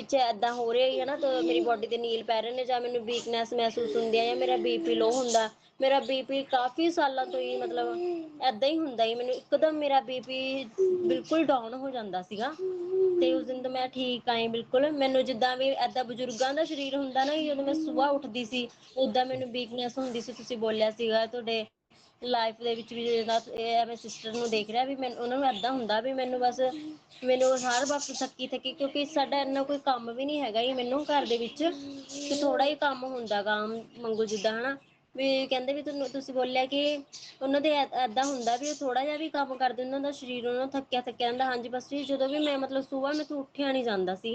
ਵਿੱਚ ਇੱਦਾਂ ਹੋ ਰਿਹਾ ਹੀ ਹੈ ਨਾ, ਤਾਂ ਮੇਰੀ ਬੋਡੀ ਤੇ ਨੀਲ ਪੈ ਰਹੇ ਨੇ, ਜਾਂ ਮੈਨੂੰ ਵੀਕਨੈਸ ਮਹਿਸੂਸ ਹੁੰਦੀ ਹੈ, ਜਾਂ ਮੇਰਾ ਬੀਪੀ ਲੋ ਹੁੰਦਾ। ਮੇਰਾ ਬੀਪੀ ਕਾਫੀ ਸਾਲਾਂ ਤੋਂ ਹੀ ਮਤਲਬ ਏਦਾਂ ਹੀ ਹੁੰਦਾ ਹੀ, ਮੈਨੂੰ ਇੱਕਦਮ ਮੇਰਾ ਬੀਪੀ ਬਿਲਕੁਲ ਡਾਊਨ ਹੋ ਜਾਂਦਾ ਸੀਗਾ। ਤੇ ਉਸ ਦਿਨ ਤੋਂ ਮੈਂ ਠੀਕ ਆਈ ਬਿਲਕੁਲ। ਮੈਨੂੰ ਜਿੱਦਾਂ ਵੀ ਏਦਾਂ ਬਜ਼ੁਰਗਾਂ ਦਾ ਸਰੀਰ ਹੁੰਦਾ ਨਾ, ਜਦੋਂ ਮੈਂ ਸੁਬਾਹ ਉੱਠਦੀ ਸੀ ਓਦਾਂ ਮੈਨੂੰ ਵੀਕਨੈਸ ਹੁੰਦੀ ਸੀ। ਤੁਸੀਂ ਬੋਲਿਆ ਸੀਗਾ ਤੁਹਾਡੇ ਲਾਈਫ ਦੇ ਵਿੱਚ ਵੀ ਮੇਰੇ ਸਿਸਟਰ ਨੂੰ ਦੇਖ ਰਿਹਾ ਵੀ ਮੈਨੂੰ ਉਹਨਾਂ ਨੂੰ ਏਦਾਂ ਹੁੰਦਾ ਵੀ ਮੈਨੂੰ ਬਸ ਮੈਨੂੰ ਹਰ ਵਕਤ ਥੱਕੀ ਥੱਕੀ, ਕਿਉਂਕਿ ਸਾਡਾ ਇੰਨਾ ਕੋਈ ਕੰਮ ਵੀ ਨੀ ਹੈਗਾ ਮੈਨੂੰ ਘਰ ਦੇ ਵਿੱਚ, ਕਿ ਥੋੜਾ ਹੀ ਕੰਮ ਹੁੰਦਾ ਗਾ ਮੰਗੂ ਜਿੱਦਾਂ ਹਨਾ ਵੀ ਕਹਿੰਦੇ ਵੀ ਤੁਸੀਂ ਬੋਲਿਆ ਕਿ ਉਹਨਾਂ ਦੇ ਏਦਾਂ ਹੁੰਦਾ ਵੀ ਉਹ ਥੋੜਾ ਜਿਹਾ ਵੀ ਕੰਮ ਕਰਦੇ ਉਹਨਾਂ ਦਾ ਸਰੀਰ ਉਹਨਾਂ ਨੂੰ ਥੱਕਿਆ ਥੱਕਿਆ ਰਹਿੰਦਾ। ਹਾਂਜੀ ਬਸ ਜਦੋਂ ਵੀ ਮੈਂ ਮਤਲਬ ਸੁਬਾਹ ਮੈਥੋਂ ਉੱਠਿਆ ਨੀ ਜਾਂਦਾ ਸੀ,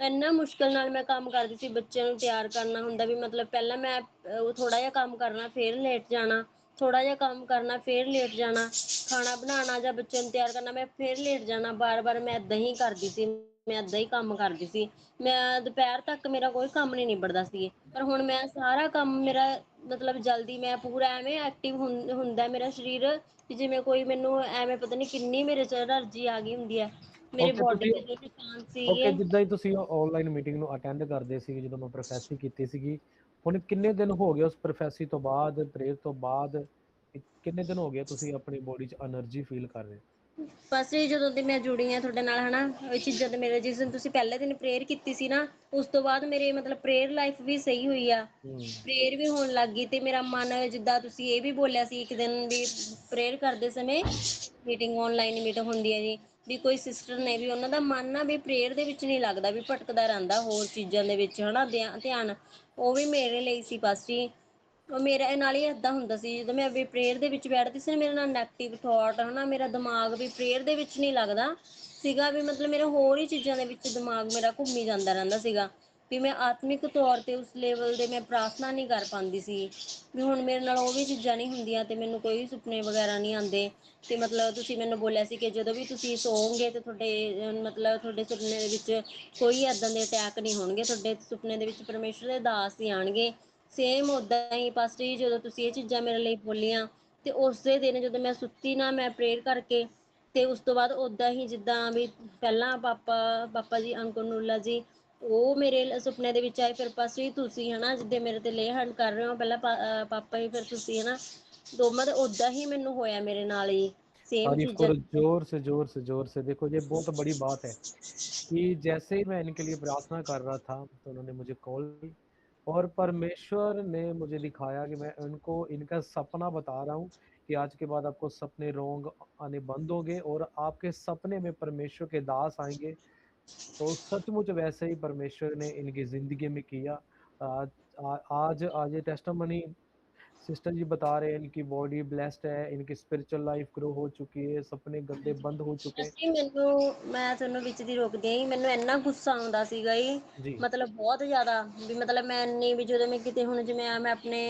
ਇੰਨਾ ਮੁਸ਼ਕਿਲ ਨਾਲ ਮੈਂ ਕੰਮ ਕਰਦੀ ਸੀ। ਬੱਚਿਆਂ ਨੂੰ ਤਿਆਰ ਕਰਨਾ ਹੁੰਦਾ ਵੀ ਮਤਲਬ ਪਹਿਲਾਂ ਮੈਂ ਉਹ ਥੋੜਾ ਜਿਹਾ ਕੰਮ ਕਰਨਾ ਫੇਰ ਲੇਟ ਜਾਣਾ, ਥੋੜਾ ਜਿਹਾ ਕੰਮ ਕਰਨਾ ਫੇਰ ਲੇਟ ਜਾਣਾ, ਖਾਣਾ ਬਣਾਉਣਾ ਜਾਂ ਬੱਚਿਆਂ ਨੂੰ ਤਿਆਰ ਕਰਨਾ ਮੈਂ ਫੇਰ ਲੇਟ ਜਾਣਾ। ਬਾਰ ਬਾਰ ਮੈਂ ਏਦਾਂ ਹੀ ਕਰਦੀ ਸੀ, ਮੈਂ ਏਦਾਂ ਹੀ ਕੰਮ ਕਰਦੀ ਸੀ। ਮੈਂ ਦੁਪਹਿਰ ਤੱਕ ਮੇਰਾ ਕੋਈ ਕੰਮ ਨੀ ਨਿਬੜਦਾ ਸੀ, ਪਰ ਹੁਣ ਮੈਂ ਸਾਰਾ ਕੰਮ ਮੇਰਾ ਮਤਲਬ ਜਲਦੀ ਮੈਂ ਪੂਰਾ ਐਵੇਂ ਐਕਟਿਵ ਹੁੰਦਾ ਮੇਰਾ ਸਰੀਰ, ਜਿਵੇਂ ਕੋਈ ਮੈਨੂੰ ਐਵੇਂ ਪਤਾ ਨੀ ਕਿੰਨੀ ਮੇਰੇ ਚ ਐਨਰਜੀ ਆ ਗਈ ਹੁੰਦੀ ਹੈ। ਮੇਰੇ ਓਕੇ ਬੋਡੀ ਤੁਸੀਂ ਦੇ ਜੋ ਨਿਸ਼ਾਨ ਓਕੇ, ਸੀਗੇ। ਜਿੱਦਾਂ ਹੀ ਤੁਸੀਂ ਆਨਲਾਈਨ ਮੀਟਿੰਗ ਨੂੰ ਅਟੈਂਡ ਕਰਦੇ ਸੀ ਜਦੋਂ ਮੈਂ ਪ੍ਰੋਫੈਸੀ ਕੀਤੀ ਸੀਗੀ, ਹੁਣ ਕਿੰਨੇ ਦਿਨ ਹੋ ਗਏ ਉਸ ਪ੍ਰੋਫੈਸੀ ਤੋਂ ਬਾਅਦ, ਪ੍ਰੇਅਰ ਤੋਂ ਬਾਅਦ ਕਿੰਨੇ ਦਿਨ ਹੋ ਗਏ ਤੁਸੀਂ ਆਪਣੀ ਬੋਡੀ 'ਚ એનર્ਜੀ ਫੀਲ ਕਰ ਰਹੇ? ਬਸ ਜਦੋਂ ਦੀ ਮੈਂ ਜੁੜੀ ਆ ਤੁਹਾਡੇ ਨਾਲ ਹਨਾ, ਇਹ ਚੀਜ਼ਾਂ ਤੇ ਮੇਰੇ ਜਿਸ ਦਿਨ ਤੁਸੀਂ ਪਹਿਲੇ ਦਿਨ ਪ੍ਰੇਅਰ ਕੀਤੀ ਸੀ ਨਾ, ਉਸ ਤੋਂ ਬਾਅਦ ਮੇਰੇ ਮਤਲਬ ਪ੍ਰੇਅਰ ਲਾਈਫ ਵੀ ਸਹੀ ਹੋਈ ਆ। ਪ੍ਰੇਅਰ ਵੀ ਹੋਣ ਲੱਗ ਗਈ, ਤੇ ਮੇਰਾ ਮਨ ਜਿੱਦਾਂ ਤੁਸੀਂ ਇਹ ਵੀ ਬੋਲਿਆ ਸੀ ਇੱਕ ਦਿਨ ਵੀ ਪ੍ਰੇਅਰ ਕਰਦੇ ਸਮੇਂ ਮੀਟਿੰਗ ਆਨਲਾਈਨ ਮੀਟਿੰਗ ਹੁੰਦੀ ਹੈ ਜੀ, ਵੀ ਕੋਈ ਸਿਸਟਰ ਨੇ ਵੀ ਉਹਨਾਂ ਦਾ ਮਨ ਨਾ ਵੀ ਪ੍ਰੇਅਰ ਦੇ ਵਿੱਚ ਨਹੀਂ ਲੱਗਦਾ, ਵੀ ਭਟਕਦਾ ਰਹਿੰਦਾ ਹੋਰ ਚੀਜ਼ਾਂ ਦੇ ਵਿੱਚ ਹਨਾ ਧਿਆਨ, ਉਹ ਵੀ ਮੇਰੇ ਲਈ ਸੀ ਬਸ ਜੀ। ਮੇਰਾ ਇਹ ਨਾਲ ਹੀ ਏਦਾਂ ਹੁੰਦਾ ਸੀ, ਜਦੋਂ ਮੈਂ ਵੀ ਪ੍ਰੇਅਰ ਦੇ ਵਿੱਚ ਬੈਠਦੀ ਸੀ ਮੇਰੇ ਨਾਲ ਨੈਗੇਟਿਵ ਥੋਟ ਹਨਾ, ਮੇਰਾ ਦਿਮਾਗ ਵੀ ਪ੍ਰੇਅਰ ਦੇ ਵਿੱਚ ਨਹੀਂ ਲੱਗਦਾ ਸੀਗਾ, ਵੀ ਮਤਲਬ ਮੇਰਾ ਹੋਰ ਹੀ ਚੀਜ਼ਾਂ ਦੇ ਵਿੱਚ ਦਿਮਾਗ ਮੇਰਾ ਘੁੰਮੀ ਜਾਂਦਾ ਰਹਿੰਦਾ ਸੀਗਾ, ਵੀ ਮੈਂ ਆਤਮਿਕ ਤੌਰ ਤੇ ਉਸ ਲੈਵਲ ਦੇ ਮੈਂ ਪ੍ਰਾਰਥਨਾ ਨਹੀਂ ਕਰ ਪਾਉਂਦੀ ਸੀ। ਵੀ ਹੁਣ ਮੇਰੇ ਨਾਲ ਉਹ ਵੀ ਚੀਜ਼ਾਂ ਨਹੀਂ ਹੁੰਦੀਆਂ, ਤੇ ਮੈਨੂੰ ਕੋਈ ਸੁਪਨੇ ਵਗੈਰਾ ਨਹੀਂ ਆਉਂਦੇ। ਤੇ ਮਤਲਬ ਤੁਸੀਂ ਮੈਨੂੰ ਬੋਲਿਆ ਸੀ ਕਿ ਜਦੋਂ ਵੀ ਤੁਸੀਂ ਸੋਓਗੇ ਤੇ ਤੁਹਾਡੇ ਮਤਲਬ ਤੁਹਾਡੇ ਸੁਪਨੇ ਦੇ ਵਿੱਚ ਕੋਈ ਏਦਾਂ ਦੇ ਅਟੈਕ ਨਹੀਂ ਹੋਣਗੇ, ਤੁਹਾਡੇ ਸੁਪਨੇ ਦੇ ਵਿੱਚ ਪਰਮੇਸ਼ਵਰ ਦੇ ਦਾਸ ਹੀ ਆਣਗੇ। ਸੇਮ ਓਦਾਂ ਹੀ ਬਸ ਜੀ, ਜਦੋਂ ਤੁਸੀਂ ਇਹ ਚੀਜ਼ਾਂ ਮੇਰੇ ਲਈ ਬੋਲੀਆਂ ਤੇ ਉਸੇ ਦਿਨ ਜਦੋਂ ਮੈਂ ਸੁੱਤੀ ਨਾ, ਮੈਂ ਪ੍ਰੇਅਰ ਕਰਕੇ ਤੇ ਉਸ ਤੋਂ ਬਾਅਦ ਓਦਾਂ ਹੀ ਜਿੱਦਾਂ ਵੀ ਪਹਿਲਾਂ ਪਾਪਾ ਜੀ ਅੰਕੁਰ ਜੀ ਉਹ ਮੇਰੇ ਸੁਪਨੇ ਦੇ ਵਿੱਚ ਆਏ, ਫਿਰ ਬਸ ਵੀ ਤੁਸੀਂ ਹਨਾ ਜਿੱਦਾਂ ਮੇਰੇ ਤੇ ਲੇਹ ਹੈਂਡ ਕਰ ਰਹੇ ਹੋ, ਪਹਿਲਾਂ ਪਾਪਾ ਹੀ ਫਿਰ ਤੁਸੀਂ ਹਨਾ ਦੋਵਾਂ, ਦਾ ਓਦਾਂ ही मैनू होया मेरे नाल ही सेम तारीफ चीज़ां। करो, जोर से जोर से जोर से। देखो ये बहुत बड़ी बात है कि जैसे ही मैं इनके लिए प्रार्थना कर रहा था तो उन्होंने मुझे कॉल की, और परमेश्वर ने मुझे दिखाया कि मैं उनको इनका सपना बता रहा हूँ कि आज के बाद आपको सपने रोंग आने बंद होंगे और आपके सपने में परमेश्वर के दास आएंगे। तो सचमुच वैसे ही परमेश्वर ने इनकी जिंदगी में किया। आज आज ये टेस्टिमनी सिस्टर जी बता रहे हैं, इनकी बॉडी ब्लेस्ड है, इनकी स्पिरिचुअल लाइफ ग्रो हो चुकी है, सपने गंदे बंद हो चुके हैं। ਅਸੀਂ ਮੈਨੂੰ ਮੈਂ ਤੁਹਾਨੂੰ ਵਿੱਚ ਦੀ ਰੋਕਦੀ ਆਂ, ਮੈਨੂੰ ਇੰਨਾ ਗੁੱਸਾ ਆਉਂਦਾ ਸੀਗਾ ਜੀ, जी ਮਤਲਬ ਬਹੁਤ ਜ਼ਿਆਦਾ ਵੀ ਮਤਲਬ ਮੈਂ ਇੰਨੀ ਵੀ ਜਦੋਂ ਮੈਂ ਕਿਤੇ ਹੁਣ ਜਿਵੇਂ ਮੈਂ ਆਪਣੇ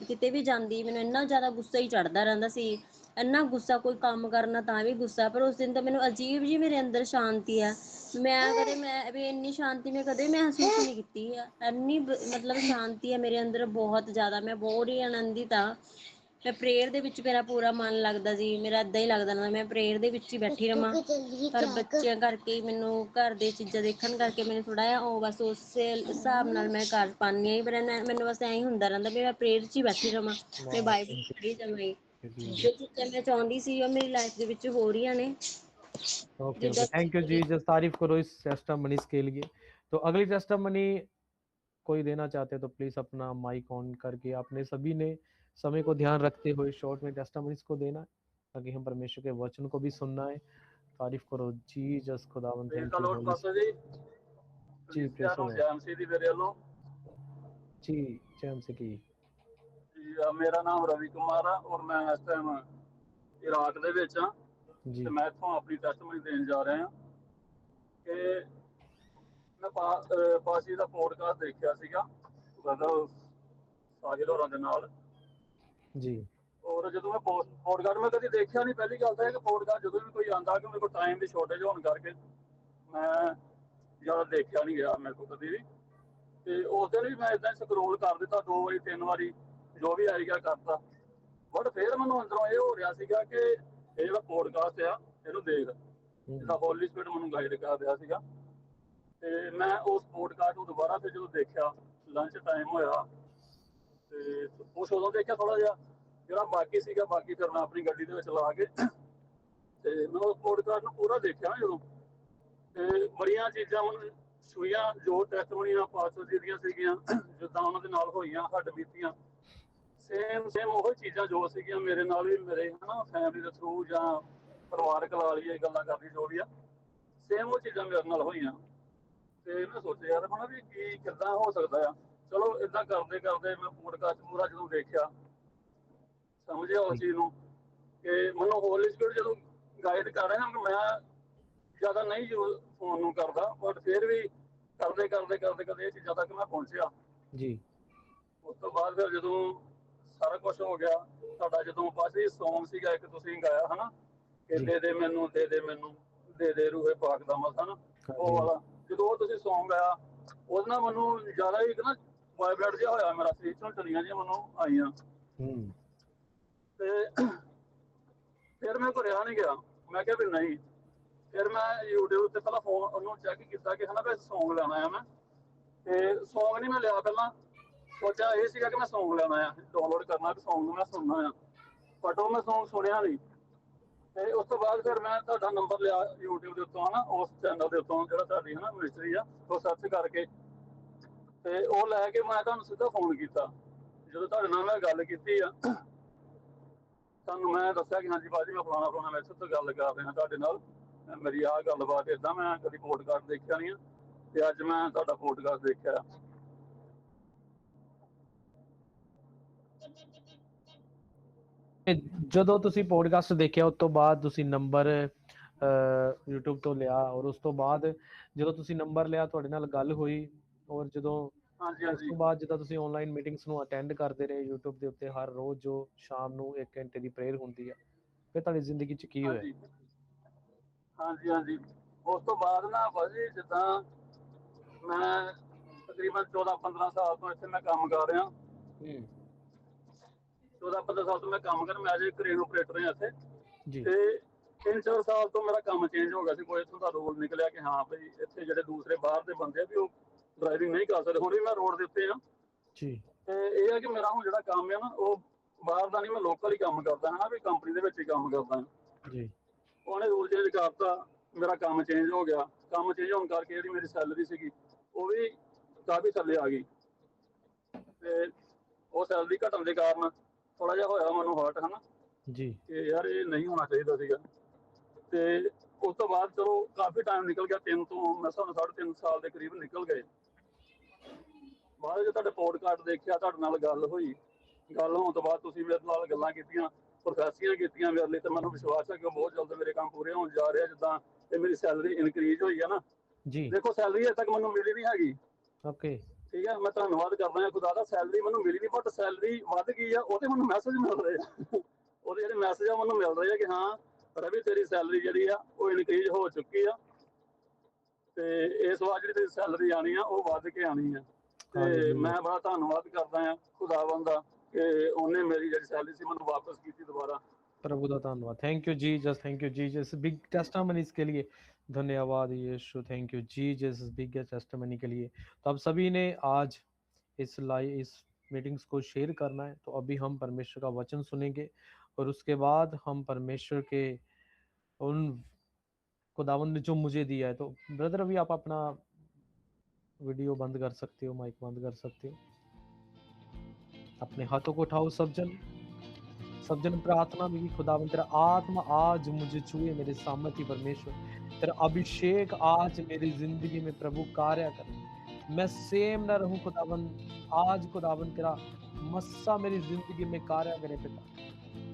ਕਿਤੇ ਵੀ ਜਾਂਦੀ, ਮੈਨੂੰ ਇੰਨਾ ਜ਼ਿਆਦਾ ਗੁੱਸਾ ਹੀ ਚੜਦਾ ਰਹਿੰਦਾ ਸੀ, ਇੰਨਾ ਗੁੱਸਾ ਕੋਈ ਕੰਮ ਕਰਨਾ ਤਾਂ ਵੀ ਗੁੱਸਾ। ਪਰ ਉਸ ਦਿਨ ਤਾਂ ਮੈਨੂੰ ਅਜੀਬ ਜੀ ਮੇਰੇ ਅੰਦਰ ਸ਼ਾਂਤੀ ਆ, ਮੈਂ ਵੀ ਇੰਨੀ ਸ਼ਾਂਤੀ ਮੈਂ ਕਦੇ ਮਹਿਸੂਸ ਨਹੀਂ ਕੀਤੀ ਆ, ਇੰਨੀ ਮਤਲਬ ਸ਼ਾਂਤੀ ਹੈ ਮੇਰੇ ਅੰਦਰ ਬਹੁਤ ਜ਼ਿਆਦਾ, ਮੈਂ ਬਹੁਤ ਹੀ ਆਨੰਦਿਤ ਹਾਂ। ਮੈਂ ਪ੍ਰੇਅਰ ਦੇ ਵਿੱਚ ਮੇਰਾ ਪੂਰਾ ਮਨ ਲੱਗਦਾ ਜੀ, ਮੇਰਾ ਏਦਾਂ ਹੀ ਲੱਗਦਾ ਨਾ ਮੈਂ ਪ੍ਰੇਅਰ ਦੇ ਵਿੱਚ ਹੀ ਬੈਠੀ ਰਵਾਂ, ਪਰ ਬੱਚਿਆਂ ਕਰਕੇ ਮੈਨੂੰ ਘਰ ਦੇ ਚੀਜ਼ਾਂ ਦੇਖਣ ਕਰਕੇ ਮੈਨੂੰ ਥੋੜਾ ਜਿਹਾ ਉਹ ਬਸ ਉਸੇ ਹਿਸਾਬ ਨਾਲ ਮੈਂ ਕਰ ਪਾਉਂਦੀ ਹਾਂ, ਪਰ ਮੈਨੂੰ ਬਸ ਐਂ ਹੁੰਦਾ ਰਹਿੰਦਾ ਵੀ ਮੈਂ ਪ੍ਰੇਅਰ 'ਚ ਹੀ ਬੈਠੀ ਰਵਾਂ, ਮੈਂ वाह, ਬਾਈਬਲ थैंक ਪੜ੍ਹੀ ਜਾਵਾਂ। यू जी जी। ਜੋ ਚੀਜ਼ਾਂ ਮੈਂ ਚਾਹੁੰਦੀ ਸੀ ਉਹ ਮੇਰੀ ਲਾਈਫ ਦੇ ਵਿੱਚ ਹੋ रही ने। ओके ओके, जिद्दां थैंक यू जी, जस्ट तारीफ करो इस टेस्टिमनीज के लिए। तो अगली टेस्टिमनी कोई देना चाहते हैं तो प्लीज अपना माइक ऑन करके आपने सभी ने समय को ध्यान रखते हुए शॉर्ट में टेस्टिमनीज को देना है, ताकि हम परमेश्वर के वचन को भी सुनना है। तारीफ करो जी, जस खुदावन, praise thank the you lord holy pastor ji, जी, प्रेस कलीसिया ਨੂੰ ਜੈਮ ਸੀ ਦੀ ਮੇਰੇ ਵੱਲੋਂ जी, जैम से की ਜੀ। ਮੇਰਾ ਨਾਮ ਰਵੀ ਕੁਮਾਰ ਆ ਔਰ ਮੈਂ ਇਸ ਟਾਈਮ ਇਰਾਕ ਦੇ ਵਿੱਚ ਆ, जी ਤੇ ਮੈਂ ਇੱਥੋਂ ਆਪਣੀ ਟੈਸਟਮਨੀ ਦੇਣ ਜਾ ਰਿਹਾ ਹਾਂ ਕਿ ਮੈਂ ਪਾਸੀ ਦਾ ਪੋਡਕਾਸਟ ਦੇਖਿਆ ਸੀਗਾ ਬ੍ਰਦਰ ਸਾਜਿਦ ਹੋਰਾਂ ਦੇ ਨਾਲ। जी ਔਰ ਜਦੋਂ ਮੈਂ ਪੋਡਕਾਸਟ ਮੈਂ ਕਦੀ ਦੇਖਿਆ ਨਹੀਂ, ਪਹਿਲੀ ਗੱਲ ਤਾਂ ਇਹ ਕਿ ਪੋਡਕਾਸਟ ਜਦੋਂ ਵੀ ਕੋਈ ਆਉਂਦਾ ਕਿ ਮੇਰੇ ਕੋਲ ਟਾਈਮ ਦੀ ਸ਼ਾਰਟੇਜ ਹੋਣ ਕਰਕੇ ਮੈਂ ਜ਼ਿਆਦਾ ਦੇਖਿਆ ਨਹੀਂ ਗਿਆ ਮੇਰੇ ਕੋਲ ਕਦੀ ਵੀ। ਤੇ ਉਸ ਦਿਨ ਵੀ ਮੈਂ ਏਦਾਂ ਹੀ ਸਕਰੋਲ ਕਰ ਦਿੱਤਾ 2 ਵਾਰੀ 3 ਵਾਰੀ, ਜੋ ਵੀ ਆਈ ਗਿਆ ਕਰਤਾ। ਬਟ ਫਿਰ ਮੈਨੂੰ ਅੰਦਰੋਂ ਇਹ ਹੋ ਰਿਹਾ ਸੀਗਾ ਕਿ ਇਹ ਜਿਹੜਾ ਪੋਡਕਾਸਟ ਆ ਇਹਨੂੰ ਦੇਖ, ਜਿੱਦਾਂ ਹੋਲੀ ਸਪਿਰਿਟ ਮੈਨੂੰ ਗਾਈਡ ਕਰ ਰਿਹਾ ਸੀਗਾ। ਤੇ ਮੈਂ ਉਸ ਪੋਡਕਾਸਟ ਨੂੰ ਦੁਬਾਰਾ ਫਿਰ ਜਦੋਂ ਦੇਖਿਆ, ਲੰਚ ਟਾਈਮ ਹੋਇਆ ਤੇ ਉਸ ਉਦੋਂ ਦੇਖਿਆ ਥੋੜਾ ਜਿਹਾ, ਜਿਹੜਾ ਬਾਕੀ ਸੀਗਾ ਬਾਕੀ ਫਿਰ ਮੈਂ ਆਪਣੀ ਗੱਡੀ ਦੇ ਵਿੱਚ ਲਾ ਕੇ ਤੇ ਮੈਂ ਉਸ ਪੋਡਕਾਸਟ ਨੂੰ ਪੂਰਾ ਦੇਖਿਆ ਨਾ ਜਦੋਂ, ਤੇ ਬੜੀਆਂ ਚੀਜ਼ਾਂ ਮੈਨੂੰ ਛੂਈਆਂ ਜੋ ਟੈਸਟਮਨੀਆਂ ਪਾਸਟਰ ਜੀ ਦੀਆਂ ਸੀਗੀਆਂ, ਜਿੱਦਾਂ ਉਹਨਾਂ ਦੇ ਨਾਲ ਹੋਈਆਂ ਹੱਡ ਬੀਤੀਆਂ, ਸੇਮ ਉਹ ਚੀਜ਼ਾਂ ਜੋ ਸੀਗੀਆਂ ਮੇਰੇ ਨਾਲ ਵੀ, ਮੇਰੇ ਹਨਾ ਫੈਮਿਲੀ ਦੇ ਥਰੂ ਜਾਂ ਪਰਿਵਾਰਕ ਲਾ ਲਈਏ ਗੱਲਾਂ ਕਰਦੀ ਜੋ ਵੀ ਆ, ਸੇਮ ਉਹ ਚੀਜ਼ਾਂ ਮੇਰੇ ਨਾਲ ਹੋਈਆਂ। ਤੇ ਮੈਂ ਸੋਚਿਆ ਯਾਰ ਹਨਾ ਵੀ ਕੀ ਕਿੱਦਾਂ ਹੋ ਸਕਦਾ ਆ। ਚਲੋ ਏਦਾਂ ਕਰਦੇ ਕਰਦੇ ਮੈਂ ਪੋਡਕਾਸਟ ਪੂਰਾ ਜਦੋਂ ਦੇਖਿਆ, ਸਮਝਿਆ ਉਸ ਚੀਜ਼ ਨੂੰ ਕਿ ਮੈਨੂੰ ਹੋਲੀ ਸਪਿਰਿਟ ਜਦੋਂ ਗਾਈਡ ਕਰ ਰਿਹਾ ਨਾ, ਮੈਂ ਜ਼ਿਆਦਾ ਨਹੀਂ ਯੂਜ਼ ਫੋਨ ਨੂੰ ਕਰਦਾ, ਬਟ ਫਿਰ ਵੀ ਕਰਦੇ ਕਰਦੇ ਕਰਦੇ ਕਰਦੇ ਇਹ ਚੀਜ਼ਾਂ ਤੱਕ ਮੈਂ ਪਹੁੰਚਿਆ ਜੀ। ਉਸ ਤੋਂ ਬਾਅਦ ਫਿਰ ਜਦੋਂ ਸਾਰਾ ਕੁਝ ਹੋ ਗਿਆ, ਤੁਹਾਡਾ ਜਦੋਂ ਪਾਸੇ ਸੌਂਗ ਸੀਗਾ ਇੱਕ ਤੁਸੀਂ ਗਾਇਆ ਹਨਾ ਕਿ ਦੇ ਦੇ ਮੈਨੂੰ ਦੇ ਦੇ ਮੈਨੂੰ ਦੇ ਦੇ ਰੂਹੇ ਪਾਕ ਦਾ ਮਸਾ ਨਾ, ਉਹ ਵਾਲਾ ਜਦੋਂ ਉਹ ਤੁਸੀਂ ਸੌਂਗ ਗਾਇਆ, ਉਹਦੇ ਨਾਲ ਮੈਨੂੰ ਜ਼ਿਆਦਾ ਹੀ ਨਾ ਵਾਈਬ੍ਰੇਟ ਜਿਹਾ ਹੋਇਆ, ਮੇਰਾ ਸਰੀਰ ਚੋਂ ਚਲੀਆਂ ਜਿਹੀਆਂ ਮੈਨੂੰ ਆਈਆਂ। ਤੇ ਫਿਰ ਮੈਂ ਘਰਿਆ ਨਹੀਂ ਗਿਆ, ਮੈਂ ਕਿਹਾ ਵੀ ਨਹੀਂ। ਫਿਰ ਮੈਂ YouTube ਤੇ ਪਹਿਲਾਂ ਫੋਨ ਉਹਨੂੰ ਚੈੱਕ ਕੀਤਾ ਕਿ ਹਨਾ ਵੀ ਸੌਂਗ ਲੈਣਾ ਆ ਮੈਂ, ਤੇ ਸੌਂਗ ਨਹੀਂ ਮੈਂ ਲਿਆ, ਪਹਿਲਾਂ ਸੋਚਿਆ ਇਹ ਸੀਗਾ ਕਿ ਮੈਂ ਸੌਂਗ ਲੈਣਾ ਆ, ਡਾਊਨਲੋਡ ਕਰਨਾ ਤੇ ਸੌਂਗ ਨੂੰ ਮੈਂ ਸੁਣਨਾ ਆ, ਬਟ ਉਹ ਮੈਂ ਸੌਂਗ ਸੁਣਿਆ ਨਹੀਂ। ਤੇ ਉਸ ਤੋਂ ਬਾਅਦ ਫਿਰ ਮੈਂ ਤੁਹਾਡਾ ਨੰਬਰ ਲਿਆ YouTube ਦੇ ਉੱਤੋਂ ਹਨਾ, ਉਸ ਚੈਨਲ ਦੇ ਉੱਤੋਂ ਜਿਹੜਾ ਤੁਹਾਡੀ ਹਨਾ ਮਿਨਿਸਟਰੀ ਆ, ਉਹ ਸਰਚ ਕਰਕੇ ਤੇ ਉਹ ਲੈ ਕੇ ਮੈਂ ਤੁਹਾਨੂੰ ਸਿੱਧਾ ਫੋਨ ਕੀਤਾ। ਜਦੋਂ ਤੁਹਾਡੇ ਨਾਲ ਮੈਂ ਗੱਲ ਕੀਤੀ ਆ, ਤੁਹਾਨੂੰ ਮੈਂ ਦੱਸਿਆ ਕਿ ਹਾਂਜੀ ਭਾਜੀ ਮੈਂ ਫਲਾਣਾ ਮੈਂ ਇੱਥੇ ਗੱਲ ਕਰ ਰਿਹਾ ਤੁਹਾਡੇ ਨਾਲ, ਮੇਰੀ ਆਹ ਗੱਲਬਾਤ ਏਦਾਂ, ਮੈਂ ਕਦੀ ਪੋਡਕਾਸਟ ਦੇਖਿਆ ਨਹੀਂ ਆ ਤੇ ਅੱਜ ਮੈਂ ਤੁਹਾਡਾ ਪੋਡਕਾਸਟ ਦੇਖਿਆ। ਜਦੋਂ ਤੁਸੀਂ ਪੋਡਕਾਸਟ ਦੇਖਿਆ ਉਸ ਤੋਂ ਬਾਅਦ ਤੁਸੀਂ ਨੰਬਰ YouTube ਤੋਂ ਲਿਆ, ਔਰ ਉਸ ਤੋਂ ਬਾਅਦ ਜਦੋਂ ਤੁਸੀਂ ਨੰਬਰ ਲਿਆ ਤੁਹਾਡੇ ਨਾਲ ਗੱਲ ਹੋਈ, ਔਰ ਜਦੋਂ ਉਸ ਤੋਂ ਬਾਅਦ ਜਿੱਦਾਂ ਤੁਸੀਂ ਆਨਲਾਈਨ ਮੀਟਿੰਗਸ ਨੂੰ ਅਟੈਂਡ ਕਰਦੇ ਰਹੇ YouTube ਦੇ ਉੱਤੇ ਹਰ ਰੋਜ਼ ਜੋ ਸ਼ਾਮ ਨੂੰ 1 ਘੰਟੇ ਦੀ ਪ੍ਰੇਅਰ ਹੁੰਦੀ ਆ, ਫਿਰ ਤੁਹਾਡੀ ਜ਼ਿੰਦਗੀ 'ਚ ਕੀ ਹੋਇਆ? ਹਾਂਜੀ ਉਸ ਤੋਂ ਬਾਅਦ ਨਾ ਭਾਜੀ ਜਿੱਦਾਂ ਮੈਂ ਤਕਰੀਬਨ 14-15 ਸਾਲ ਤੋਂ ਇੱਥੇ ਮੈਂ ਕੰਮ ਕਰ ਰਿਹਾ, 14-15 ਸਾਲ ਤੋਂ ਮੈਂ ਕੰਮ ਕਰ, ਮੈਂ ਅਜੇ ਕ੍ਰੇਨ ਆਪਰੇਟਰ ਹਾਂ ਇੱਥੇ ਤੇ 3-4 ਸਾਲ ਤੋਂ ਮੇਰਾ ਕੰਮ ਚੇਂਜ ਹੋ ਗਿਆ ਸੀ, ਕੋਈ ਇੱਥੋਂ ਦਾ ਰੂਲ ਨਿਕਲਿਆ ਕਿ ਹਾਂ ਭਾਈ ਇੱਥੇ ਜਿਹੜੇ ਦੂਸਰੇ ਬਾਹਰ ਦੇ ਬੰਦੇ ਆ ਵੀ ਉਹ ਡਰਾਈਵਿੰਗ ਨਹੀਂ ਕਰ ਸਕਦੇ। ਹੁਣ ਵੀ ਮੈਂ ਰੋਡ ਦੇ ਉੱਤੇ ਆ ਜੀ, ਤੇ ਇਹ ਹੈ ਕਿ ਮੇਰਾ ਹੁਣ ਜਿਹੜਾ ਕੰਮ ਹੈ ਨਾ ਉਹ ਬਾਹਰ ਦਾ ਨਹੀਂ, ਮੈਂ ਲੋਕਲ ਹੀ ਕੰਮ ਕਰਦਾ ਹਾਂ ਵੀ ਕੰਪਨੀ ਦੇ ਵਿੱਚ ਹੀ ਕੰਮ ਕਰਦਾ ਜੀ। ਉਹਨੇ ਰੂਲ ਚੇਂਜ ਕਰਤਾ, ਮੇਰਾ ਕੰਮ ਚੇਂਜ ਹੋ ਗਿਆ, ਕੰਮ ਚੇਂਜ ਹੋਣ ਕਰਕੇ ਜਿਹੜੀ ਮੇਰੀ ਸੈਲਰੀ ਸੀਗੀ ਉਹ ਵੀ ਕਾਫੀ ਥੱਲੇ ਆ ਗਈ, ਤੇ ਉਹ ਸੈਲਰੀ ਘਟਣ ਦੇ ਕਾਰਨ ਥੋੜਾ ਜਿਹਾ ਹੋਇਆ ਮੈਨੂੰ ਹਰਟ ਹਨਾ ਜੀ ਕਿ ਯਾਰ ਇਹ ਨਹੀਂ ਹੋਣਾ ਚਾਹੀਦਾ ਸੀਗਾ। ਤੇ ਉਸ ਤੋਂ ਬਾਅਦ ਚਲੋ ਕਾਫੀ ਟਾਈਮ ਨਿਕਲ ਗਿਆ, 3 ਤੋਂ ਮੈਂ ਸਾਨੂੰ 3.5 ਸਾਲ ਦੇ ਕਰੀਬ ਨਿਕਲ ਗਏ। ਬਾਅਦ ਜੇ ਤੁਹਾਡੇ ਪੋਡਕਾਸਟ ਦੇਖਿਆ, ਤੁਹਾਡੇ ਨਾਲ ਗੱਲ ਹੋਈ, ਗੱਲ ਹੋਣ ਤੋਂ ਬਾਅਦ ਤੁਸੀਂ ਮੇਰੇ ਨਾਲ ਗੱਲਾਂ ਕੀਤੀਆਂ, ਪ੍ਰੋਫੈਸੀਆਂ ਕੀਤੀਆਂ ਮੇਰੇ ਲਈ, ਤੇ ਮੈਨੂੰ ਵਿਸ਼ਵਾਸ ਹੈ ਕਿ ਬਹੁਤ ਜਲਦ ਮੇਰੇ ਕੰਮ ਪੂਰੇ ਹੋਣ ਜਾ ਰਹੇ ਆ। ਜਿੱਦਾਂ ਤੇ ਮੇਰੀ ਸੈਲਰੀ ਇਨਕਰੀਜ਼ ਹੋਈ ਹੈ ਨਾ ਜੀ, ਦੇਖੋ ਸੈਲਰੀ ਅਜੇ ਤੱਕ ਮੈਨੂੰ ਮਿਲੀ ਨਹੀਂ ਹੈਗੀ, ਓਕੇ ਠੀਕ ਹੈ, ਮੈਂ ਧੰਨਵਾਦ ਕਰਦਾ ਹਾਂ ਖੁਦਾ ਦਾ, ਸੈਲਰੀ ਮੈਨੂੰ ਮਿਲੀ ਨਹੀਂ, ਬਟ ਸੈਲਰੀ ਵੱਧ ਗਈ ਆ, ਉਹਦੇ ਮੈਨੂੰ ਮੈਸੇਜ ਮਿਲ ਰਹੇ ਆ, ਉਹਦੇ ਜਿਹੜੇ ਮੈਸੇਜ ਆ ਮੈਨੂੰ ਮਿਲ ਰਹੇ ਆ ਕਿ ਹਾਂ ਰਵੀ ਤੇਰੀ ਸੈਲਰੀ ਜਿਹੜੀ ਆ ਉਹ ਇਨਕਰੀਜ਼ ਹੋ ਚੁੱਕੀ ਆ, ਤੇ ਇਸ ਵਾਰ ਜਿਹੜੀ ਤੇਰੀ ਸੈਲਰੀ ਆਣੀ ਆ ਉਹ ਵੱਧ ਕੇ ਆਣੀ ਆ। ਤੇ ਮੈਂ ਬੜਾ ਧੰਨਵਾਦ ਕਰਦਾ ਹਾਂ ਖੁਦਾਵੰਦ ਦਾ ਕਿ ਉਹਨੇ ਮੇਰੀ ਜਿਹੜੀ ਸੈਲਰੀ ਸੀ ਮੈਨੂੰ ਵਾਪਸ ਕੀਤੀ ਦੁਬਾਰਾ। प्रभु का धन्यवाद, thank you Jesus, thank you Jesus, big testimonies के लिए धन्यवाद Yeshu, thank you Jesus, big testimony के लिए। तो अब सभी ने आज इस मीटिंग्स को शेयर करना है, तो अभी हम परमेश्वर का वचन सुनेंगे और उसके बाद हम परमेश्वर के उन खुदावंद ने जो मुझे दिया है। तो ब्रदर अभी आप अपना वीडियो बंद कर सकते हो, माइक बंद कर सकते हो, अपने हाथों को उठाओ सब जन प्रार्थना में कि खुदावंद तेरा आत्मा आज मुझे छुए, मेरे सामर्थ्य परमेश्वर तेरा अभिषेक आज मेरी जिंदगी में प्रभु कार्य करे, मैं सेम ना रहूं खुदावंद, आज खुदावंद तेरा मस्सा मेरी जिंदगी में कार्य करे पिता।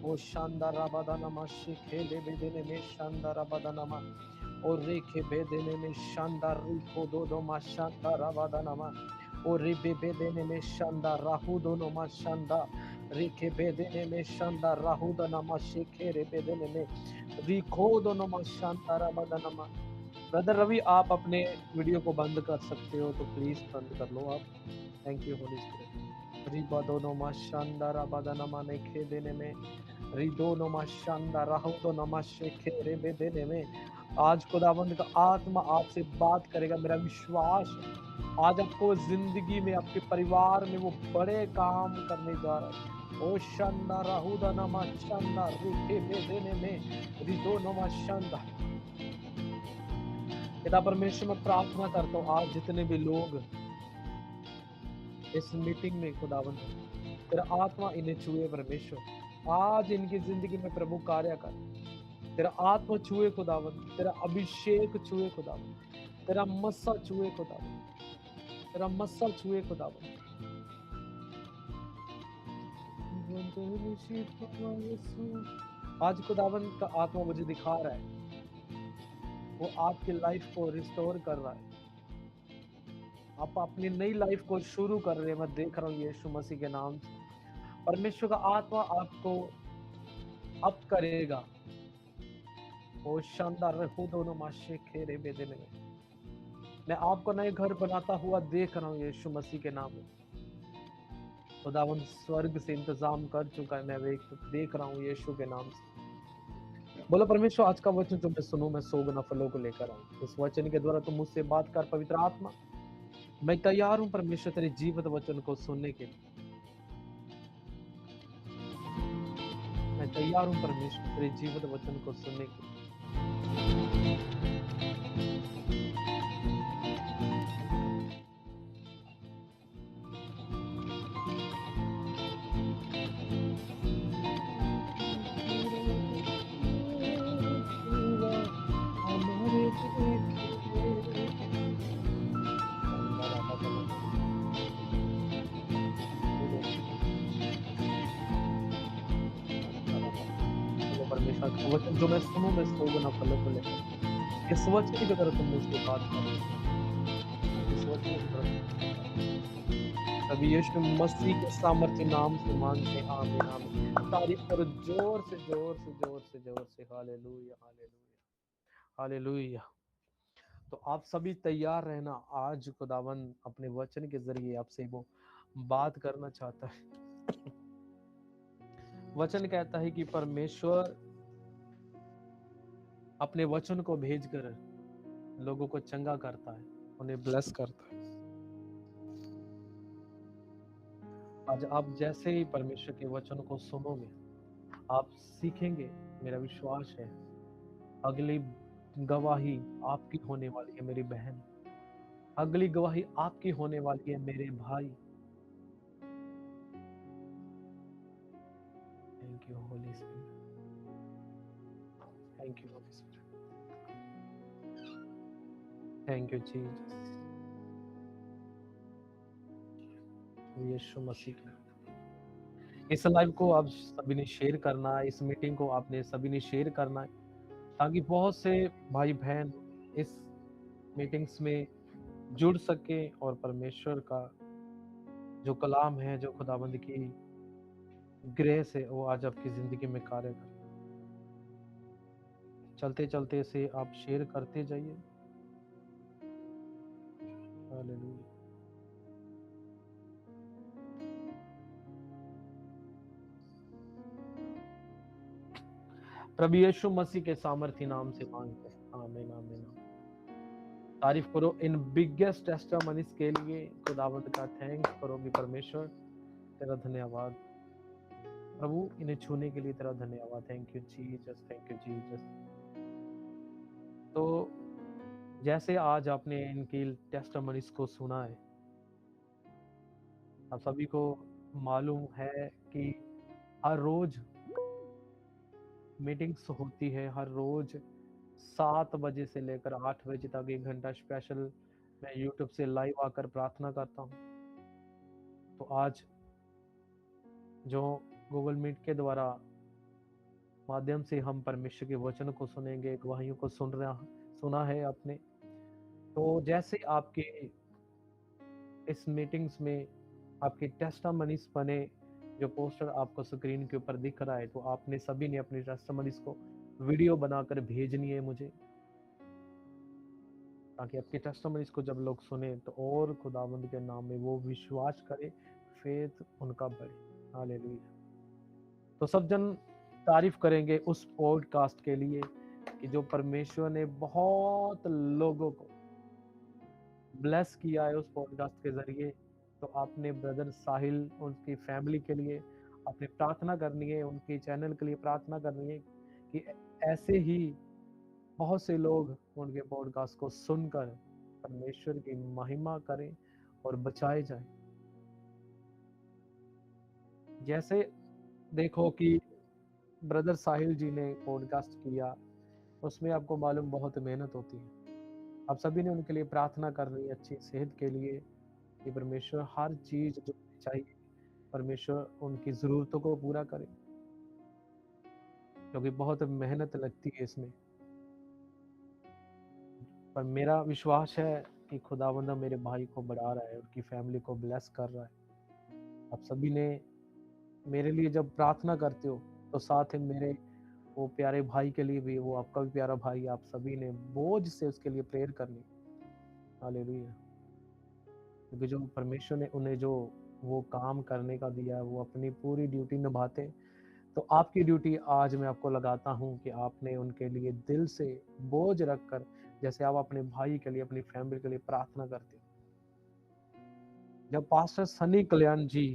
ओ शानदार राबादानामा शेखे ले बेदेने में शानदार राबादानामा और रेखे बेदेने में शानदार रिको दो दो मा शानदार राबादानामा और रिबे बेदेने में शानदार राहु दोनों मा शानदार रेखे बेदेने में शानदार राहु दोनों शेखे रे बेदेने में रिको दोनों मा शानदार राबादानामा। ब्रदर रवि आप अपने वीडियो को बंद कर सकते हो, तो प्लीज बंद कर लो आप, thank you Holy spirit. Riba दोनों मा शानदार राबादानामा ने खे देने में रिदो नो मा शानदार राहु दोनों मा शेखे रे बेदेने में आज खुदावंद का आत्मा आपसे बात करेगा, मेरा विश्वास है। आज आपको जिंदगी में, आपके परिवार में वो बड़े काम करने जा रहा है। ओ शंदा राहुदा नमा शंदा रिखे बेदेने में रिदो नमा शंदा। पिता परमेश्वर में प्रार्थना करता हूँ, आज जितने भी लोग इस मीटिंग में खुदावंद, तेरा आत्मा इन्हें छुए परमेश्वर। आज इनकी जिंदगी में प्रभु कार्य कर, तेरा आत्मा छुए खुदावंद, तेरा अभिषेक छुए खुदावंद, तेरा मस्सा छुए खुदावंद, तेरा मस्सा छुए खुदावंद। आज खुदावंद का आत्मा मुझे दिखा रहा है, वो आपकी लाइफ को रिस्टोर कर रहा है। आप अपनी नई लाइफ को शुरू कर रहे हैं। मैं देख रहा हूँ यीशु मसीह के नाम से परमेश्वर का आत्मा आपको अप करेगा। वो शानदार रखो दोनों माशे खेरे बेदने में। मैं आपको नए घर बनाता हुआ देख रहा हूँ यीशु मसीह के नाम में। खुदावंद स्वर्ग से इंतजाम कर चुका है, मैं देख रहा हूँ यीशु के नाम से। बोलो परमेश्वर, आज का वचन जो मैं सुनूं, मैं 100 गुना फलों को लेकर आऊं। इस वचन के द्वारा तुम मुझसे बात कर पवित्र आत्मा। मैं तैयार हूं परमेश्वर तेरे जीवित वचन को सुनने के लिए। मैं तैयार हूं परमेश्वर तेरे जीवित वचन को सुनने के लिए। परमेश्वर का वचन जो मैं सुनूं, मैं 100 गुना फलों को लेकर। इस वचन की तरह तुम मुझसे बात करो। इस वचन की तरह तभी यीशु मसीह के सामर्थ्य नाम से मांगते हैं, आमीन आमीन। तारीफ करो जोर से जोर से जोर से जोर से। Hallelujah hallelujah hallelujah. तो आप सभी तैयार रहना। आज खुदावन अपने वचन के जरिए आपसे वो बात करना चाहता है। वचन कहता है कि परमेश्वर अपने वचन को भेजकर लोगों को चंगा करता है, उन्हें ब्लेस करता है। आज आप जैसे ही परमेश्वर के वचन को सुनोगे, आप सीखेंगे। मेरा विश्वास है अगली गवाही आपकी होने वाली है मेरी बहन, अगली गवाही आपकी होने वाली है मेरे भाई। Thank you Holy Spirit, thank you Holy Spirit, thank you Jesus. Yeshu Masih का इस लाइव को आप सभी ने शेयर करना है, इस मीटिंग को आपने सभी ने शेयर करना है, ताकि बहुत से भाई बहन इस मीटिंग्स में जुड़ सके और परमेश्वर का जो कलाम है, जो खुदाबंद की ग्रेस है, वो आज आपकी जिंदगी में कार्य करे। चलते चलते इसे आप शेयर करते जाइए। हालेलुया। प्रभु यीशु मसीह के सामर्थी नाम से मांगते हैं, आमीन आमीन। तारीफ करो इन बिगेस्ट टेस्टिमनीज के लिए। खुदावंद का थैंक्स करो कि परमेश्वर तेरा धन्यवाद प्रभु, इन्हें छूने के लिए तेरा धन्यवाद। Thank you Jesus, thank you Jesus. तो जैसे आज आपने इनकी टेस्टिमनीज को सुना है, आप सभी को मालूम है कि हर रोज मीटिंग्स होती है, हर रोज 7 बजे से लेकर 8 बजे तक 1 घंटा स्पेशल मैं यूट्यूब से लाइव आकर प्रार्थना करता हूँ। तो आज जो गूगल मीट के द्वारा माध्यम से हम परमेश्वर के वचन को सुनेंगे, गवाहियों को सुना है आपने। तो जैसे आपके इस मीटिंग्स में आपके टेस्टिमनीज बने, जो पोस्टर आपको स्क्रीन के ऊपर दिख रहा है, तो आपने सभी ने अपनी टेस्टिमनीज को वीडियो बनाकर भेजनी है मुझे, ताकि आपके टेस्टिमनीज को जब लोग सुने तो और खुदावंद के नाम में वो विश्वास करे, फेथ उनका बढ़े। हालेलुया। तो सब जन तारीफ करेंगे उस पॉडकास्ट के लिए कि जो परमेश्वर ने बहुत लोगों को ब्लेस किया है उस पॉडकास्ट के जरिए, तो आपने ब्रदर साहिल उनकी फैमिली के लिए आपने प्रार्थना करनी है, उनके चैनल के लिए प्रार्थना करनी है कि ऐसे ही बहुत से लोग उनके पॉडकास्ट को सुनकर परमेश्वर की महिमा करें और बचाए जाएं। जैसे देखो कि ब्रदर साहिल जी ने पॉडकास्ट किया, उसमें आपको मालूम बहुत मेहनत होती है। आप सभी ने उनके लिए प्रार्थना करनी है अच्छी सेहत के लिए, कि परमेश्वर हर चीज जो चाहिए परमेश्वर उनकी जरूरतों को पूरा करे, क्योंकि बहुत मेहनत लगती है इसमें। पर मेरा विश्वास है कि खुदावंद मेरे भाई को बढ़ा रहा है, उनकी फैमिली को ब्लेस कर रहा है। आप सभी ने मेरे लिए जब प्रार्थना करते हो तो साथ ही मेरे वो प्यारे भाई के लिए भी, वो आपका भी प्यारा भाई, आप सभी ने बोझ से उसके लिए प्रेयर करनी। हालेलुया। क्योंकि जो परमेश्वर ने उन्हें जो वो काम करने का दिया है, वो अपनी पूरी ड्यूटी निभाते। तो आपकी ड्यूटी आज मैं आपको लगाता हूँ कि आपने उनके लिए दिल से बोझ रखकर, जैसे आप अपने भाई के लिए, अपनी फैमिली के लिए प्रार्थना करते हो। जब पास्टर सनी कल्याण जी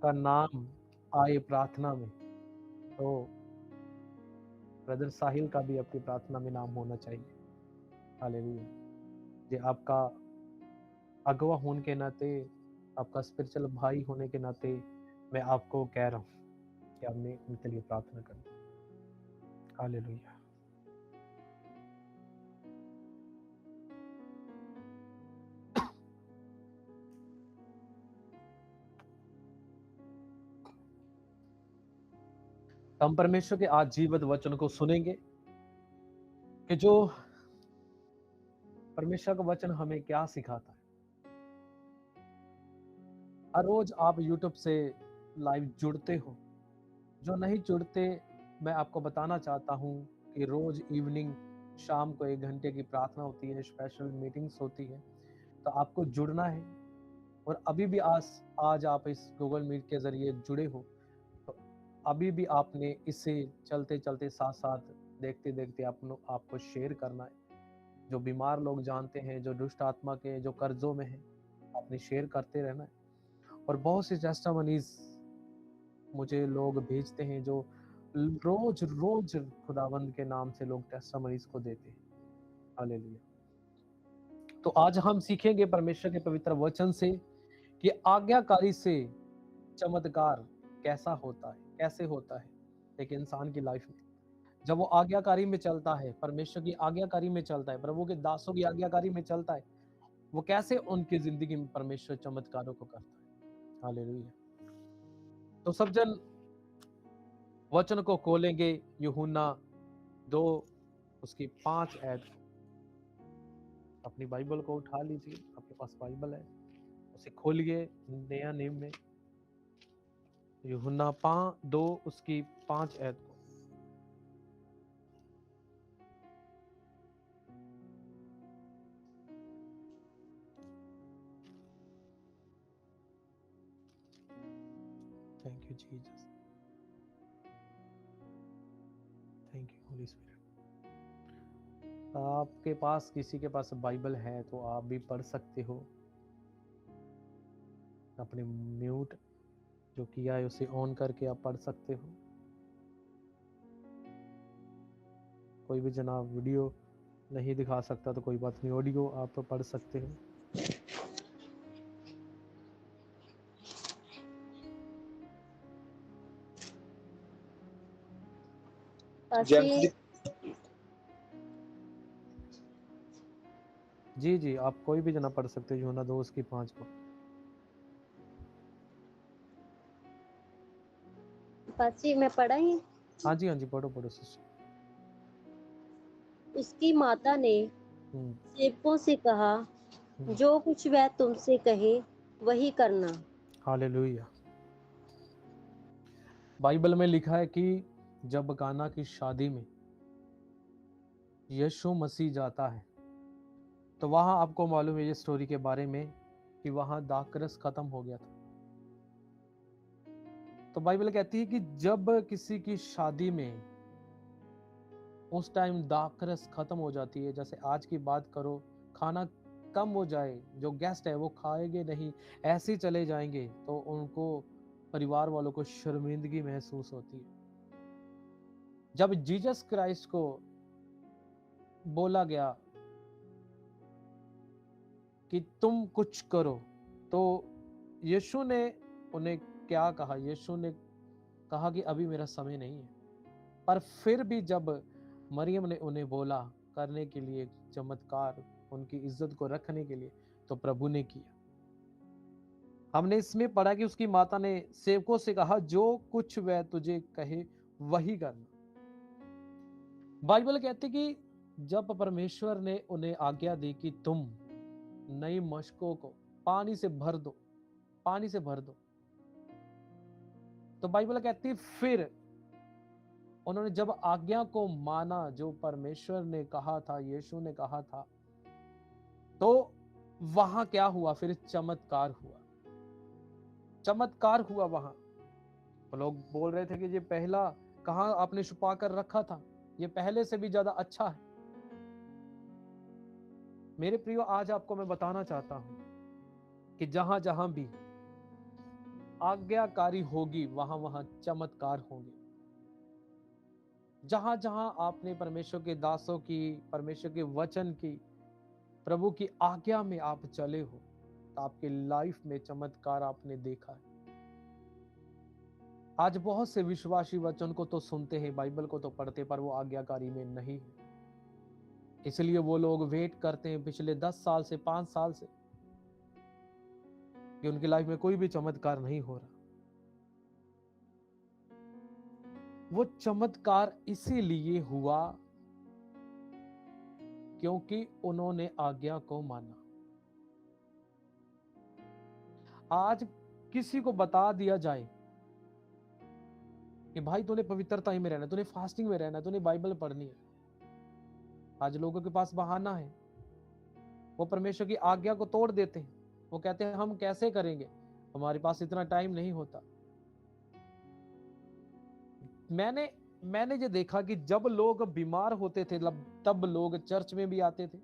का नाम आए प्रार्थना में, तो ब्रदर साहिल का भी अपनी प्रार्थना में नाम होना चाहिए। हालेलुया। ये आपका अगवा होने के नाते, आपका स्पिरिचुअल भाई होने के नाते मैं आपको कह रहा हूँ कि आपने उनके लिए प्रार्थना करनी। हालेलुया। हम परमेश्वर के आज जीवित वचन को सुनेंगे कि जो परमेश्वर का वचन हमें क्या सिखाता है। हर रोज आप YouTube से लाइव जुड़ते हो, जो नहीं जुड़ते मैं आपको बताना चाहता हूँ कि रोज इवनिंग शाम को 1 घंटे की प्रार्थना होती है, स्पेशल मीटिंग्स होती है, तो आपको जुड़ना है। और अभी भी आज आप इस गूगल मीट के जरिए जुड़े हो, तो अभी भी आपने इसे चलते चलते साथ साथ देखते देखते आपको शेयर करना है। जो बीमार लोग जानते हैं, जो दुष्ट आत्मा के, जो कर्जों में हैं, आपने शेयर करते रहना है। और बहुत सी टेस्टिमनीज मुझे लोग भेजते हैं, जो रोज रोज खुदावंद के नाम से लोग टेस्टिमनीज को देते हैं। हालेलुया। तो आज हम सीखेंगे परमेश्वर के पवित्र वचन से कि आज्ञाकारी से चमत्कार कैसा होता है, कैसे होता है एक इंसान की लाइफ में। जब वो आज्ञाकारी में चलता है, परमेश्वर की आज्ञाकारी में चलता है, प्रभु के दासों की आज्ञाकारी में चलता है, वो कैसे उनकी जिंदगी में परमेश्वर चमत्कारों को करता है। हालेलुया। तो सब जन वचन को खोलेंगे, यूहन्ना 2 उसकी 5 ऐड। अपनी बाइबल को उठा लीजिए, आपके पास बाइबल है उसे खोलिए नया नियम में, यूहन्ना 2 उसकी 5 ऐड को। Thank you Jesus, thank you Holy spirit. आपके पास किसी के पास बाइबल है तो आप भी पढ़ सकते हो। अपने म्यूट जो किया है उसे ऑन करके आप पढ़ सकते हो। कोई भी जनाब वीडियो नहीं दिखा सकता तो कोई बात नहीं, ऑडियो आप पढ़ सकते हो। पासी जी जी, आप कोई भी जना पढ़ सकते हो यूहन्ना 2 उसकी 5 को। पासी मैं पढ़ा ही। हाँ जी पढ़ो पढ़ो सिस्टर। उसकी माता ने हम्म सेवकों से कहा, जो कुछ वह तुमसे कहे वही करना। हालेलुया। बाइबल में लिखा है कि जब काना की शादी में यीशु मसीह जाता है, तो वहां आपको मालूम है ये स्टोरी के बारे में कि वहां दाखरस खत्म हो गया था। तो बाइबल कहती है कि जब किसी की शादी में उस टाइम दाखरस खत्म हो जाती है। जैसे आज की बात करो, खाना कम हो जाए, जो गेस्ट है वो खाएंगे नहीं, ऐसे ही चले जाएंगे, तो उनको, परिवार वालों को शर्मिंदगी महसूस होती है। जब जीसस क्राइस्ट को बोला गया कि तुम कुछ करो, तो यीशु ने उन्हें क्या कहा? यीशु ने कहा कि अभी मेरा समय नहीं है। पर फिर भी जब मरियम ने उन्हें बोला करने के लिए चमत्कार, उनकी इज्जत को रखने के लिए, तो प्रभु ने किया। हमने इसमें पढ़ा कि उसकी माता ने सेवकों से कहा, जो कुछ वह तुझे कहे वही करना। बाइबल कहती कि जब परमेश्वर ने उन्हें आज्ञा दी कि तुम नई मशकों को पानी से भर दो, पानी से भर दो, तो बाइबल कहती फिर उन्होंने जब आज्ञा को माना, जो परमेश्वर ने कहा था, यीशु ने कहा था, तो वहां क्या हुआ? फिर चमत्कार हुआ, चमत्कार हुआ। वहां लोग बोल रहे थे कि ये पहला कहां आपने छुपा कर रखा था, ये पहले से भी ज्यादा अच्छा है। मेरे प्रियो, आज आपको मैं बताना चाहता हूं कि जहां जहां भी आज्ञाकारी होगी, वहां वहां चमत्कार होंगे। जहां जहां आपने परमेश्वर के दासों की, परमेश्वर के वचन की, प्रभु की आज्ञा में आप चले हो, तो आपके लाइफ में चमत्कार आपने देखा है। आज बहुत से विश्वासी वचन को तो सुनते हैं, बाइबल को तो पढ़ते, पर वो आज्ञाकारी में नहीं है। इसलिए वो लोग वेट करते हैं पिछले 10 साल से, 5 साल से, कि उनकी लाइफ में कोई भी चमत्कार नहीं हो रहा। वो चमत्कार इसीलिए हुआ क्योंकि उन्होंने आज्ञा को माना। आज किसी को बता दिया जाए कि भाई तूने पवित्रता ही में रहना, तूने फास्टिंग में रहना, तूने बाइबल पढ़नी है, आज लोगों के पास बहाना है। वो परमेश्वर की आज्ञा को तोड़ देते हैं। वो कहते हैं हम कैसे करेंगे, हमारे पास इतना टाइम नहीं होता। मैंने ये देखा कि जब लोग बीमार होते थे, तब लोग चर्च में भी आते थे,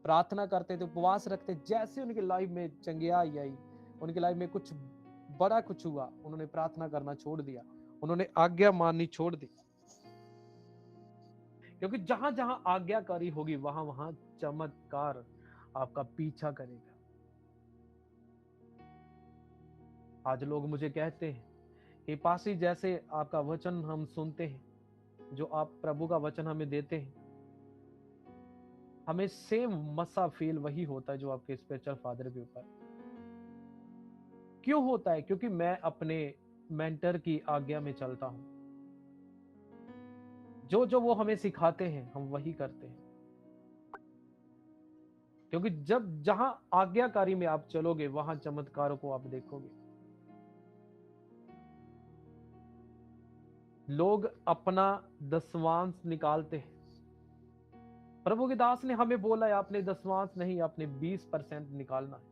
प्रार्थना करते थे, उपवास रखते। जैसे उनकी लाइफ में चंगियाई आई, उनकी लाइफ में कुछ बड़ा कुछ हुआ, उन्होंने प्रार्थना करना छोड़ दिया, उन्होंने आज्ञा माननी छोड़ दी। क्योंकि जहां जहां आज्ञाकारी होगी, वहां वहां चमत्कार आपका पीछा करेगा। आज लोग मुझे कहते हैं कि पासी, जैसे आपका वचन हम सुनते हैं, जो आप प्रभु का वचन हमें देते हैं, हमें सेम मसा फील वही होता है जो आपके स्पिरिचुअल फादर के ऊपर। क्यों होता है? क्योंकि मैं अपने मेंटर की आज्ञा में चलता हूं। जो जो वो हमें सिखाते हैं, हम वही करते हैं। क्योंकि जब जहां आज्ञाकारी में आप चलोगे, वहां चमत्कारों को आप देखोगे। लोग अपना दसवांश निकालते हैं। प्रभु के दास ने हमें बोला है, आपने दसवांश नहीं, आपने 20% निकालना है।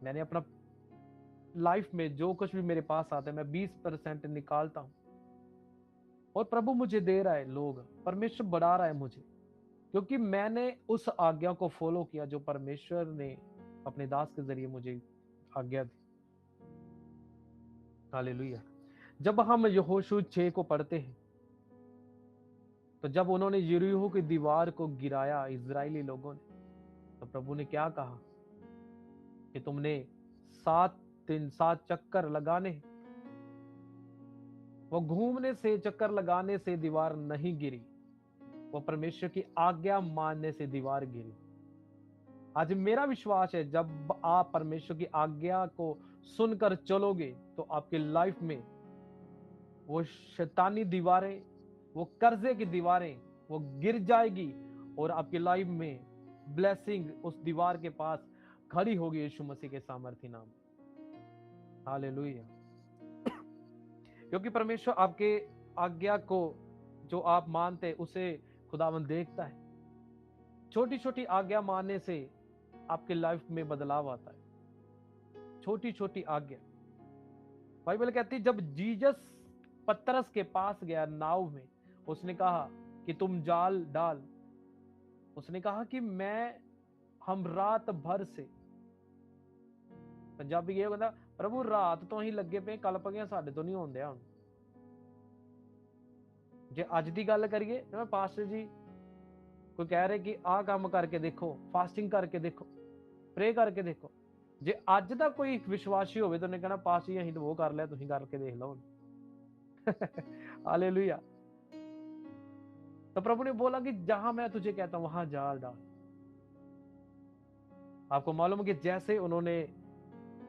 मैंने अपना लाइफ में जो कुछ भी मेरे पास आता है, मैं 20% निकालता हूं, और प्रभु मुझे दे रहा है, लोग, परमेश्वर बढ़ा रहा है मुझे, क्योंकि मैंने उस आज्ञा को फॉलो किया जो परमेश्वर ने अपने दास के जरिए मुझे आज्ञा दी। हालेलुया। जब हम यहोशू 6 को पढ़ते हैं, तो जब उन्होंने यरीहो की दीवार को गिराया इजरायली लोगों ने, तो प्रभु ने क्या कहा कि तुमने 7 दिन 7 चक्कर लगाने। वो घूमने से, चक्कर लगाने से दीवार नहीं गिरी, वो परमेश्वर की आज्ञा मानने से दीवार गिरी। आज मेरा विश्वास है, जब आप परमेश्वर की आज्ञा को सुनकर चलोगे, तो आपकी लाइफ में वो शैतानी दीवारें, वो कर्जे की दीवारें, वो गिर जाएगी, और आपकी लाइफ में ब्लेसिंग उस दीवार के पास खड़ी होगी, यीशु मसीह के सामर्थी नाम। हालेलुया। क्योंकि परमेश्वर आपके आज्ञा को जो आप मानते, उसे खुदावंद देखता है। छोटी छोटी आज्ञा मानने से आपके लाइफ में बदलाव आता है। छोटी छोटी आज्ञा। बाइबल कहती है जब जीसस पतरस के पास गया नाव में, उसने कहा कि तुम जाल डाल। उसने कहा कि हम रात भर से, पंजाबी ये कहता प्रभु रात तो ही लगे पे कल्प गए साडे तो नहीं होंदे हुण। जे अज दी गल करिए तो पास्टर जी कोई कह रहे कि आ काम करके देखो, फास्टिंग करके देखो, प्रे करके देखो, जे अज दा कोई विश्वासी होवे तो उन्हें कहना पास्टर जी अहीं तो वो कर लिया, तुसीं करके देख लो। हालेलुया। तो प्रभु ने बोला कि जहां मैं तुझे कहता हूं वहां जाल डाल। आपको मालूम है कि जैसे उन्होंने,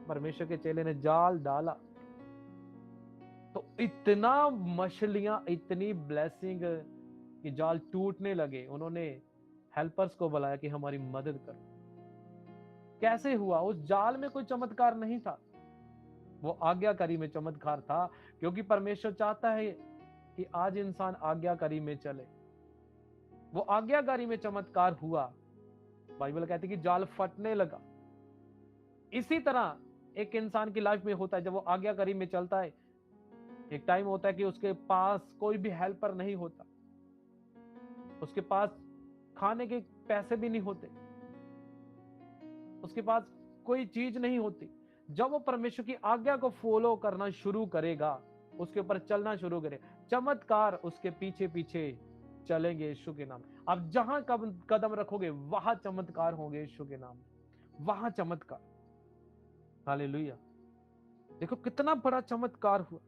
परमेश्वर के चेले ने जाल डाला तो इतना मछलियां, इतनी ब्लेसिंग कि जाल टूटने लगे। उन्होंने हेल्पर्स को बुलाया कि हमारी मदद करो। कैसे हुआ? उस जाल में कोई चमत्कार नहीं था, वो आज्ञाकारी में चमत्कार था, क्योंकि परमेश्वर चाहता है कि आज इंसान आज्ञाकारी में चले। वो आज्ञाकारी में चमत्कार हुआ। बाइबल कहती है कि जाल फटने लगा। इसी तरह एक इंसान की लाइफ में होता है, जब वो आज्ञाकारी में चलता है, एक टाइम होता है कि उसके पास कोई भी हेल्पर नहीं होता, उसके पास खाने के पैसे भी नहीं होते, उसके पास कोई चीज नहीं होती। जब वो परमेश्वर की आज्ञा को फॉलो करना शुरू करेगा, उसके ऊपर चलना शुरू करे, चमत्कार उसके पीछे पीछे चलेंगे यीशु के नाम। अब जहां कदम रखोगे वहां चमत्कार होंगे यीशु के नाम, वहां चमत्कार। हालेलुया। देखो कितना बड़ा चमत्कार हुआ।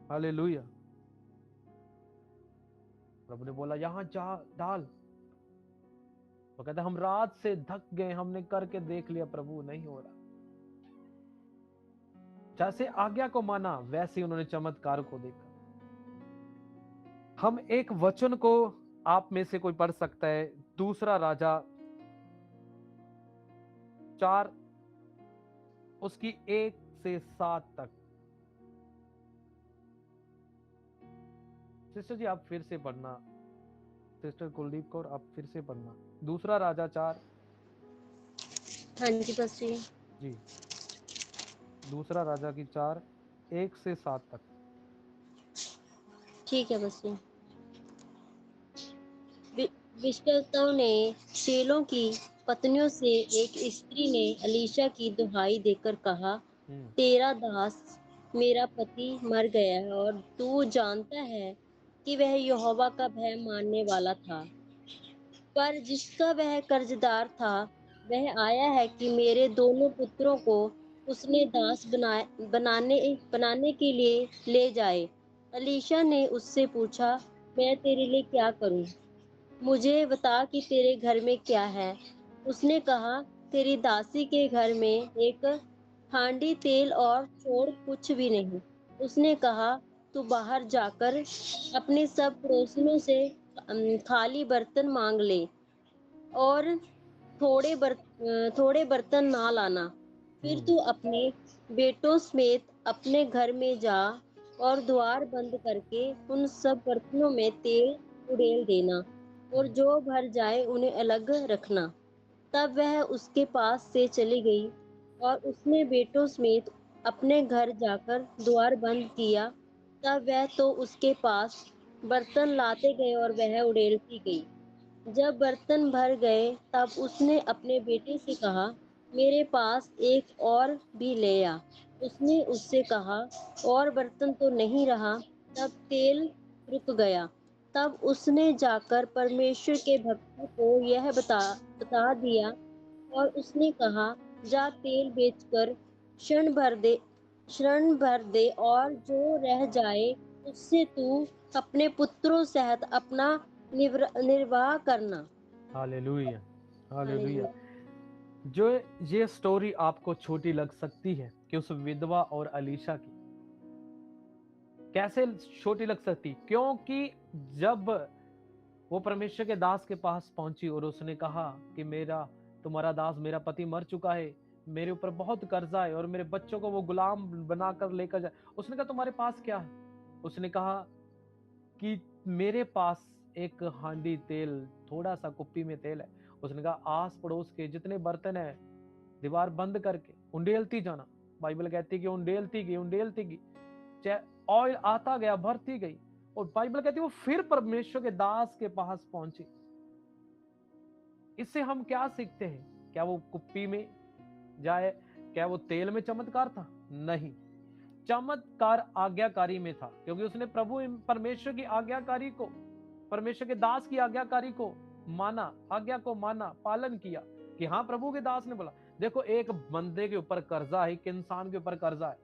हालेलुया। प्रभु ने बोला यहां जा डाल। वो कहता हम रात से थक गए, हमने करके देख लिया प्रभु, नहीं हो रहा। जैसे आज्ञा को माना वैसे उन्होंने चमत्कार को देखा। हम एक वचन को आप में से कोई पढ़ सकता है, दूसरा राजा 4 उसकी 1 से 7 तक। सिस्टर जी आप फिर से पढ़ना, सिस्टर कुलदीप कौर आप फिर से पढ़ना, दूसरा राजा 4। हाँ जी पास्टर जी। जी, दूसरा राजा की 4 1 से 7 तक। ठीक है पास्टर जी। विश्वस्तों ने चेलों की पत्नियों से एक स्त्री ने अलीशा की दुहाई देकर कहा, तेरा दास मेरा पति मर गया है और तू जानता है कि वह यहोवा का भय मानने वाला था, पर जिसका वह कर्जदार था वह आया है कि मेरे दोनों पुत्रों को उसने दास बनाने के लिए ले जाए। अलीशा ने उससे पूछा, मैं तेरे लिए क्या करूं? मुझे बता कि तेरे घर में क्या है। उसने कहा, तेरी दासी के घर में एक हांडी तेल और छोड़ कुछ भी नहीं। उसने कहा, तू बाहर जाकर अपने सब पड़ोसियों से खाली बर्तन मांग ले और थोड़े बर्तन ना लाना। फिर तू अपने बेटों समेत अपने घर में जा और द्वार बंद करके उन सब बर्तनों में तेल उड़ेल देना और जो भर जाए उन्हें अलग रखना। तब वह उसके पास से चली गई और उसने बेटों समेत अपने घर जाकर द्वार बंद किया। तब वह तो उसके पास बर्तन लाते गए और वह उड़ेलती गई। जब बर्तन भर गए तब उसने अपने बेटे से कहा, मेरे पास एक और भी ले आ। उसने उससे कहा, और बर्तन तो नहीं रहा। तब तेल रुक गया। तब उसने जाकर परमेश्वर के भक्त को यह बता दिया और उसने कहा, जा तेल बेचकर ऋण भर दे और जो रह जाए उससे तू अपने पुत्रों सहित अपना निर्वाह करना। हालेलुया। हालेलुया। हालेलुया। जो ये स्टोरी आपको छोटी लग सकती है कि उस विधवा और अलीशा की, कैसे छोटी लग सकती? क्योंकि जब वो परमेश्वर के दास के पास पहुंची और उसने कहा कि तुम्हारा दास, मेरा पति मर चुका है, मेरे ऊपर बहुत कर्जा है और मेरे बच्चों को वो गुलाम बनाकर लेकर जाए। उसने कहा तुम्हारे पास क्या है? उसने कहा कि मेरे पास एक हांडी तेल, थोड़ा सा कुप्पी में तेल है। उसने कहा आस पड़ोस के जितने बर्तन है दीवार बंद करके उंडेलती जाना। बाइबल कहती है कि उंडेलती गई, ऑयल आता गया, भरती गई। और बाइबल कहती है वो फिर परमेश्वर के दास के पास पहुंचे। इससे हम क्या सीखते हैं? क्या वो कुप्पी में जाए, क्या वो तेल में चमत्कार था? नहीं, चमत्कार आज्ञाकारी में था, क्योंकि उसने प्रभु परमेश्वर की आज्ञाकारी को, परमेश्वर के दास की आज्ञाकारी को माना, आज्ञा को माना, पालन किया कि हाँ, प्रभु के दास ने बोला। देखो, एक बंदे के ऊपर कर्जा है, एक इंसान के ऊपर कर्जा है,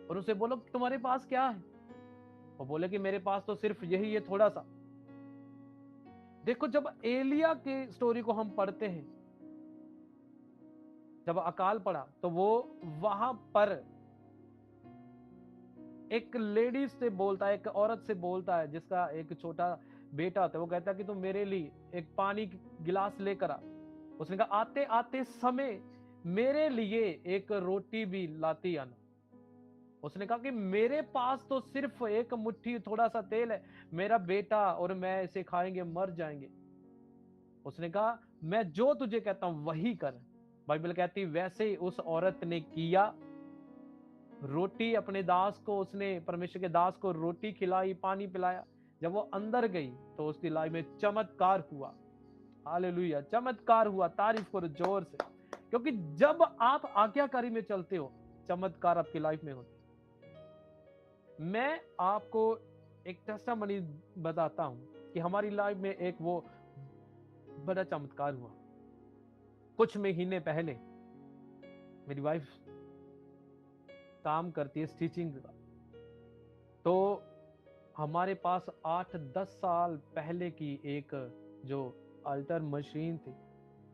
और उसे बोलो तुम्हारे पास क्या है? वो बोले कि मेरे पास तो सिर्फ यही है, थोड़ा सा। देखो, जब एलिया के स्टोरी को हम पढ़ते हैं, जब अकाल पड़ा तो वो वहां पर एक लेडीज से बोलता है, एक औरत से बोलता है जिसका एक छोटा बेटा होता है। वो कहता है कि तुम मेरे लिए एक पानी की गिलास लेकर आ। उसने कहा आते आते समय मेरे लिए एक रोटी भी लाती आना। उसने कहा कि मेरे पास तो सिर्फ एक मुट्ठी थोड़ा सा तेल है, मेरा बेटा और मैं इसे खाएंगे मर जाएंगे। उसने कहा मैं जो तुझे कहता हूं वही कर। बाइबल कहती वैसे ही उस औरत ने किया। रोटी अपने दास को, उसने परमेश्वर के दास को रोटी खिलाई, पानी पिलाया। जब वो अंदर गई तो उसकी लाइफ में चमत्कार हुआ। हालेलुया, चमत्कार हुआ। तारीफ करो जोर से, क्योंकि जब आप आज्ञाकारी में चलते हो चमत्कार आपकी लाइफ में होते। मैं आपको एक टेस्टामनी बताता हूं कि हमारी लाइफ में एक वो बड़ा चमत्कार हुआ। कुछ महीने पहले मेरी वाइफ काम करती है स्टिचिंग का, तो हमारे पास 8-10 साल पहले की एक जो अल्टर मशीन थी,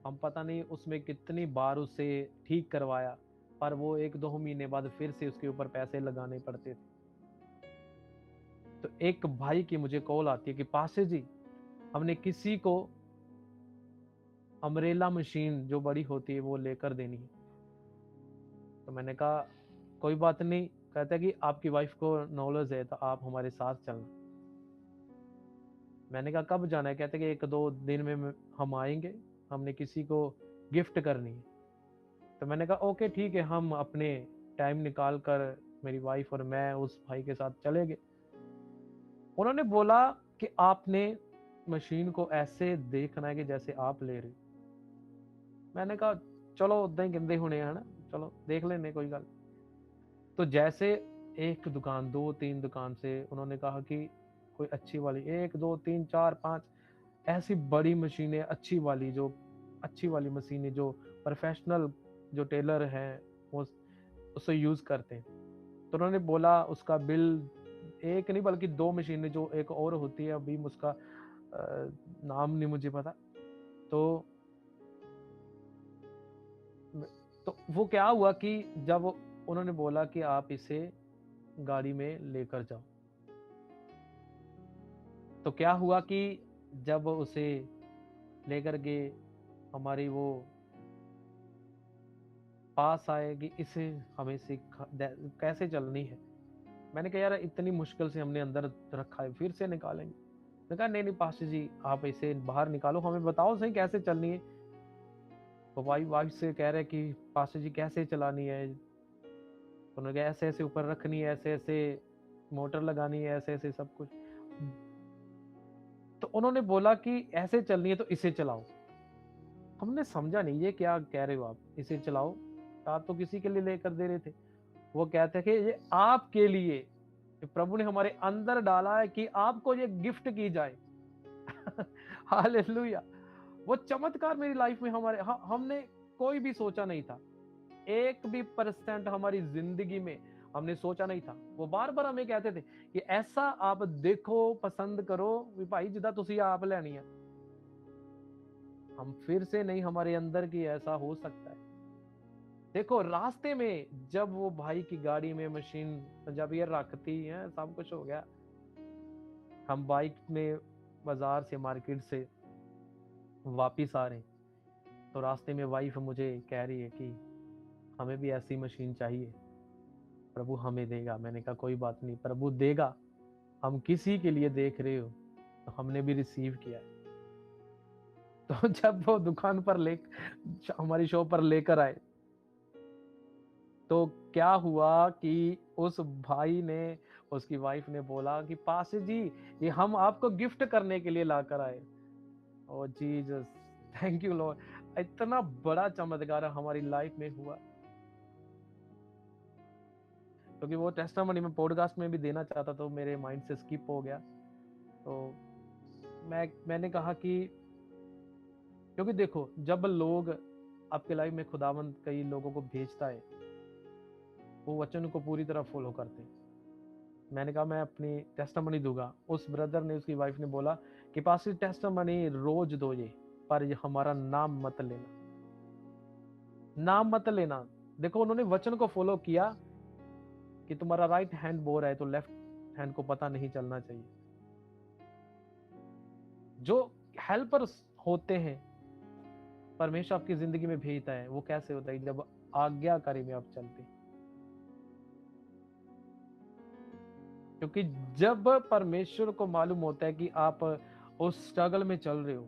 हम पता नहीं उसमें कितनी बार उसे ठीक करवाया, पर वो 1-2 महीने बाद फिर से उसके ऊपर पैसे लगाने पड़ते थे। तो एक भाई की मुझे कॉल आती है कि पासे जी, हमने किसी को अमरेला मशीन जो बड़ी होती है वो लेकर देनी है। तो मैंने कहा कोई बात नहीं। कहता है कि आपकी वाइफ को नॉलेज है तो आप हमारे साथ चलना। मैंने कहा कब जाना है? कहते कि 1-2 दिन में हम आएंगे, हमने किसी को गिफ्ट करनी है। तो मैंने कहा ओके ठीक है, हम अपने टाइम निकाल कर मेरी वाइफ और मैं उस भाई के साथ चले गए। उन्होंने बोला कि आपने मशीन को ऐसे देखना है कि जैसे आप ले रहे। मैंने कहा चलो उदा ही कहते होने है ना, चलो देख लेने, कोई गल। तो जैसे एक दुकान, 2-3 दुकान से उन्होंने कहा कि कोई अच्छी वाली, 1-2-3-4-5 ऐसी बड़ी मशीनें अच्छी वाली, जो अच्छी वाली मशीनें जो प्रोफेशनल जो टेलर हैं वो उसे यूज करते हैं। तो उन्होंने बोला उसका बिल एक नहीं बल्कि 2 मशीनें जो एक और होती है, अभी उसका नाम नहीं मुझे पता। तो वो क्या हुआ कि जब उन्होंने बोला कि आप इसे गाड़ी में लेकर जाओ, तो क्या हुआ कि जब उसे लेकर गए, हमारी वो पास आए कि इसे हमें कैसे चलनी है। मैंने कहा यार इतनी मुश्किल से हमने अंदर रखा है, फिर से निकालेंगे? मैंने कहा नहीं पास्टर जी, आप इसे बाहर निकालो, हमें बताओ सही कैसे चलनी है। तो वाइफ से कह रहे कि पास्टर जी कैसे चलानी है? तो उन्होंने कहा ऐसे ऐसे ऊपर रखनी है, ऐसे ऐसे मोटर लगानी है, ऐसे ऐसे सब कुछ। तो उन्होंने बोला कि ऐसे चलनी है तो इसे चलाओ। हमने समझा नहीं ये क्या कह रहे हो आप, इसे चलाओ? आप तो किसी के लिए लेकर दे रहे थे। वो कहते हैं कि ये आपके लिए प्रभु ने हमारे अंदर डाला है कि आपको ये गिफ्ट की जाए। हालेलुया। वो चमत्कार मेरी लाइफ में हमने कोई भी सोचा नहीं था। 1% हमारी जिंदगी में हमने सोचा नहीं था। वो बार बार हमें कहते थे कि ऐसा आप देखो, पसंद करो भी भाई जिदा तुसी आप लेनी है। हम फिर से नहीं, हमारे अंदर की ऐसा हो सकता है। देखो रास्ते में जब वो भाई की गाड़ी में मशीन जब ये रखती है, सब कुछ हो गया, हम बाइक में बाजार से, मार्केट से वापिस आ रहे हैं, तो रास्ते में वाइफ मुझे कह रही है कि हमें भी ऐसी मशीन चाहिए, प्रभु हमें देगा। मैंने कहा कोई बात नहीं, प्रभु देगा। हम किसी के लिए देख रहे हो तो हमने भी रिसीव किया है। तो जब वो दुकान पर हमारी शॉप पर लेकर आए, तो क्या हुआ कि उस भाई ने उसकी वाइफ ने बोला कि पास्टर जी, ये हम आपको गिफ्ट करने के लिए लाकर आए। ओ जीसस, थैंक यू लॉर्ड। इतना बड़ा चमत्कार हमारी लाइफ में हुआ, क्योंकि वो टेस्टामनी में पॉडकास्ट में भी देना चाहता तो मेरे माइंड से स्किप हो गया। तो मैंने कहा कि क्योंकि देखो, जब लोग आपके लाइफ में खुदावंद कई लोगों को भेजता है, वो वचन को पूरी तरह फॉलो करते हैं। मैंने कहा मैं अपनी टेस्टामनी दूंगा। उस ब्रदर ने, उसकी वाइफ ने बोला कि पास्टर टेस्टामनी रोज दो ये, पर ये हमारा नाम मत लेना, नाम मत लेना। देखो, उन्होंने वचन को फॉलो किया कि तुम्हारा राइट हैंड बो रहा है तो लेफ्ट हैंड को पता नहीं चलना चाहिए। जो हेल्पर्स होते हैं परमेश्वर आपकी जिंदगी में भेजता है, वो कैसे होता है? जब आज्ञाकारी में आप चलते हैं। क्योंकि जब परमेश्वर को मालूम होता है कि आप उस स्ट्रगल में चल रहे हो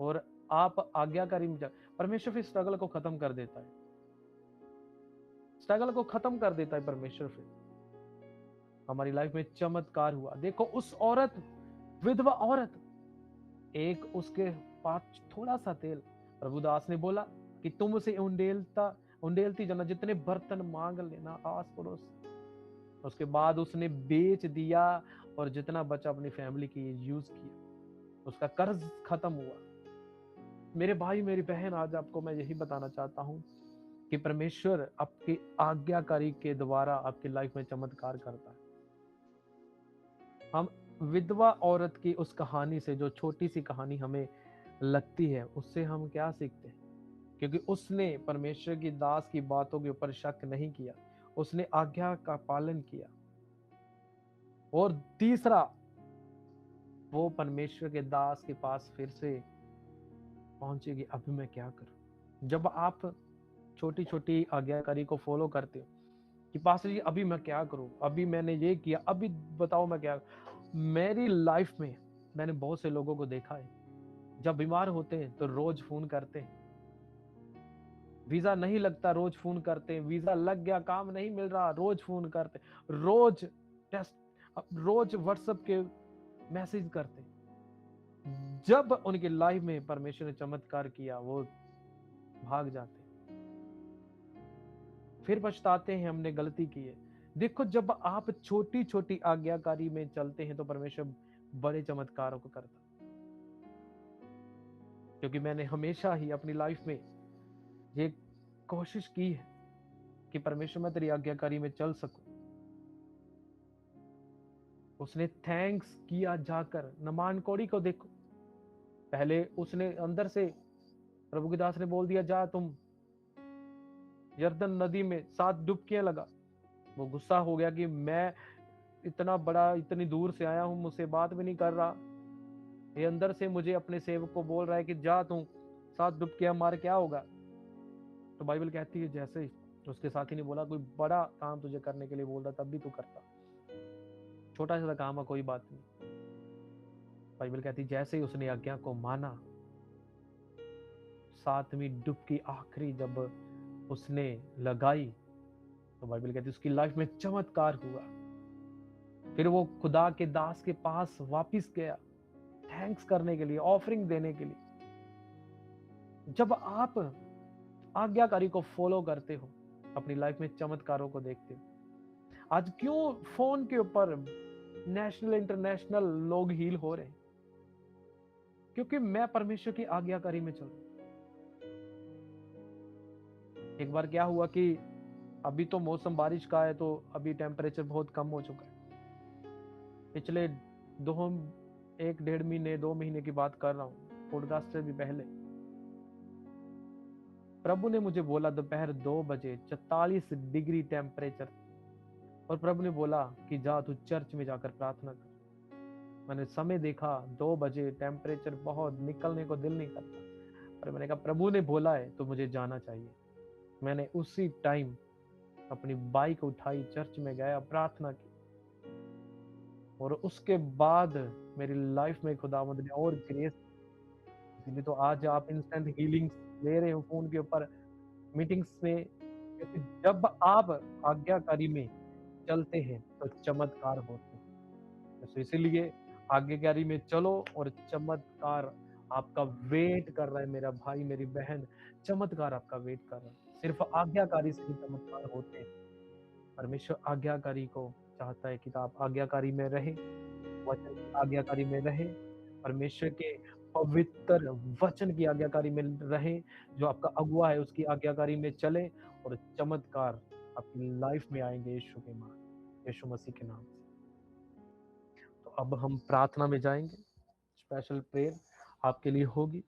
और आप आज्ञाकारी में परमेश्वर फिर स्ट्रगल को खत्म कर देता है, स्ट्रगल को खत्म कर देता है परमेश्वर। फिर हमारी लाइफ में चमत्कार हुआ। देखो, उस औरत, विधवा औरत, एक उसके पास थोड़ा सा तेल, प्रभुदास ने बोला कि तुम उसे उंडेलती जाना, जितने बर्तन मांग लेना आस पड़ोस। उसके बाद उसने बेच दिया और जितना बचा अपनी फैमिली की यूज किया, उसका कर्ज खत्म हुआ। मेरे भाई, मेरी बहन, आज आपको मैं यही बताना चाहता हूं कि परमेश्वर आपकी आज्ञाकारी के द्वारा आपकी लाइफ में चमत्कार करता है। हम विधवा औरत की उस कहानी से, जो छोटी सी कहानी हमें लगती है, उससे हम क्या सीखते हैं? क्योंकि उसने परमेश्वर की दास की बातों के ऊपर शक नहीं किया, उसने आज्ञा का पालन किया। और तीसरा, वो परमेश्वर के दास के पास फिर से पहुंचेगी, अभी मैं क्या करूं? जब आप छोटी छोटी आज्ञाकारी को फॉलो करते हो कि पास्टर जी अभी मैं क्या करूं, अभी मैंने ये किया, अभी बताओ मैं क्या। मेरी लाइफ में मैंने बहुत से लोगों को देखा है, जब बीमार होते हैं तो रोज फोन करते हैं, वीजा नहीं लगता रोज फोन करते हैं, वीजा लग गया काम नहीं मिल रहा रोज फोन करते, रोज टेस्ट, रोज व्हाट्सएप के मैसेज करते। जब उनकी लाइफ में परमेश्वर ने चमत्कार किया, वो भाग जाते, फिर पछताते हैं हमने गलती की है। देखो, जब आप छोटी छोटी आज्ञाकारी में चलते हैं तो परमेश्वर बड़े चमत्कारों को करता। क्योंकि मैंने हमेशा ही अपनी लाइफ में ये कोशिश की है कि परमेश्वर मैं तेरी आज्ञाकारी में चल सकूं। उसने थैंक्स किया जाकर। नमान कोड़ी को देखो, पहले उसने अंदर से, प्रभु के दास ने बोल दिया जा तुम यर्दन नदी में 7 डुबकियां लगा। वो गुस्सा हो गया कि मैं इतना बड़ा, इतनी दूर से आया हूं, मुझसे बात भी नहीं कर रहा, ये अंदर से मुझे अपने सेवक को बोल रहा है कि जा तू 7 डुबकियां मार, क्या होगा? तो बाइबल कहती है जैसे ही उसके साथी ने बोला, कोई बड़ा काम तुझे करने के लिए बोल रहा तब भी तू करता, छोटा सा काम है कोई बात नहीं। बाइबल कहती जैसे ही उसने आज्ञा को माना, 7वीं डुबकी आखिरी जब उसने लगाई, तो बाइबल कहती उसकी लाइफ में चमत्कार हुआ। फिर वो खुदा के दास के पास वापस गया थैंक्स करने के लिए, ऑफरिंग देने के लिए। जब आप आज्ञाकारी को फॉलो करते हो, अपनी लाइफ में चमत्कारों को देखते हो। आज क्यों फोन के ऊपर नेशनल इंटरनेशनल लोग हील हो रहे हैं? क्योंकि मैं परमेश्वर की आज्ञाकारी में चलूं। एक बार क्या हुआ कि अभी तो मौसम बारिश का है, तो अभी टेम्परेचर बहुत कम हो चुका है। पिछले 1-1.5 महीने 2 महीने की बात कर रहा हूं, पॉडकास्ट से भी पहले प्रभु ने मुझे बोला दोपहर 2 बजे 44 डिग्री टेम्परेचर, और प्रभु ने बोला कि जा तू चर्च में जाकर प्रार्थना कर। मैंने समय देखा 2 बजे, टेम्परेचर बहुत, निकलने को दिल नहीं करता, पर मैंने कहा प्रभु ने बोला है तो मुझे जाना चाहिए। मैंने उसी टाइम अपनी बाइक उठाई, चर्च में गया, प्रार्थना की, और उसके बाद मेरी लाइफ में खुदावंद ने और ग्रेस। इसलिए तो आज आप इंस्टेंट हीलिंग ले रहे हो फोन के ऊपर, मीटिंग्स में। क्योंकि जब आप आज्ञाकारी में चलते हैं तो चमत्कार होते हैं। तो इसीलिए आज्ञाकारी में चलो और चमत्कार आपका वेट कर रहा है मेरा भाई, मेरी बहन, चमत्कार आपका वेट कर रहा है। सिर्फ आज्ञाकारी से ही चमत्कार होते हैं। परमेश्वर आज्ञाकारी को चाहता है कि आप आज्ञाकारी में रहें, वचन की आज्ञाकारी में रहें, परमेश्वर के पवित्र वचन की आज्ञाकारी में रहें, जो आपका अगुआ है उसकी आज्ञाकारी में चलें और चमत्कार अपनी लाइफ में आएंगे यीशु मसीह के नाम से। तो अब हम प्रार्थना में जाएंगे। स्पेशल प्रेयर आपके लिए होगी।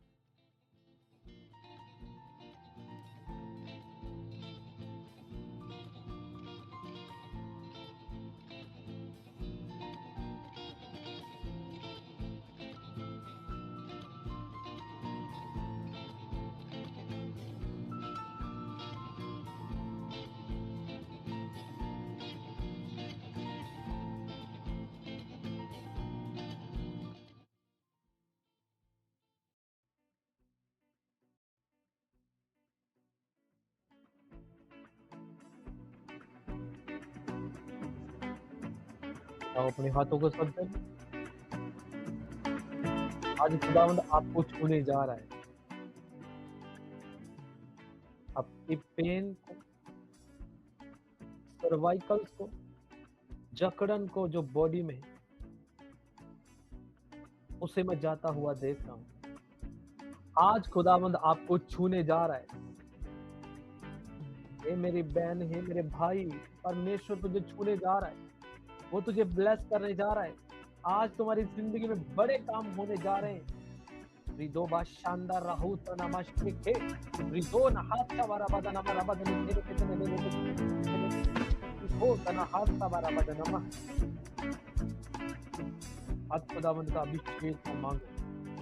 आओ अपने हाथों को सज्जन। आज खुदावंद आपको छूने जा रहा है। आपकी पेन को, सर्वाइकल्स को, जकड़न को जो बॉडी में है, उसे मैं जाता हुआ देख रहा हूं। आज खुदावंद आपको छूने जा रहा है। हे मेरी बहन, हे मेरे भाई, परमेश्वर तुझे छूने जा रहा है। वो तुझे ब्लेस करने जा रहा है। आज तुम्हारी जिंदगी में बड़े काम होने जा रहे हैं। रिदो बा शानदार राहु तो नमस्ते के रिदो न हाथ का बारा बदन हमारा बदन तेरे कितने हो तना हाथ का बारा बदन हम आज खुदावंद का अभिषेक को मांगो।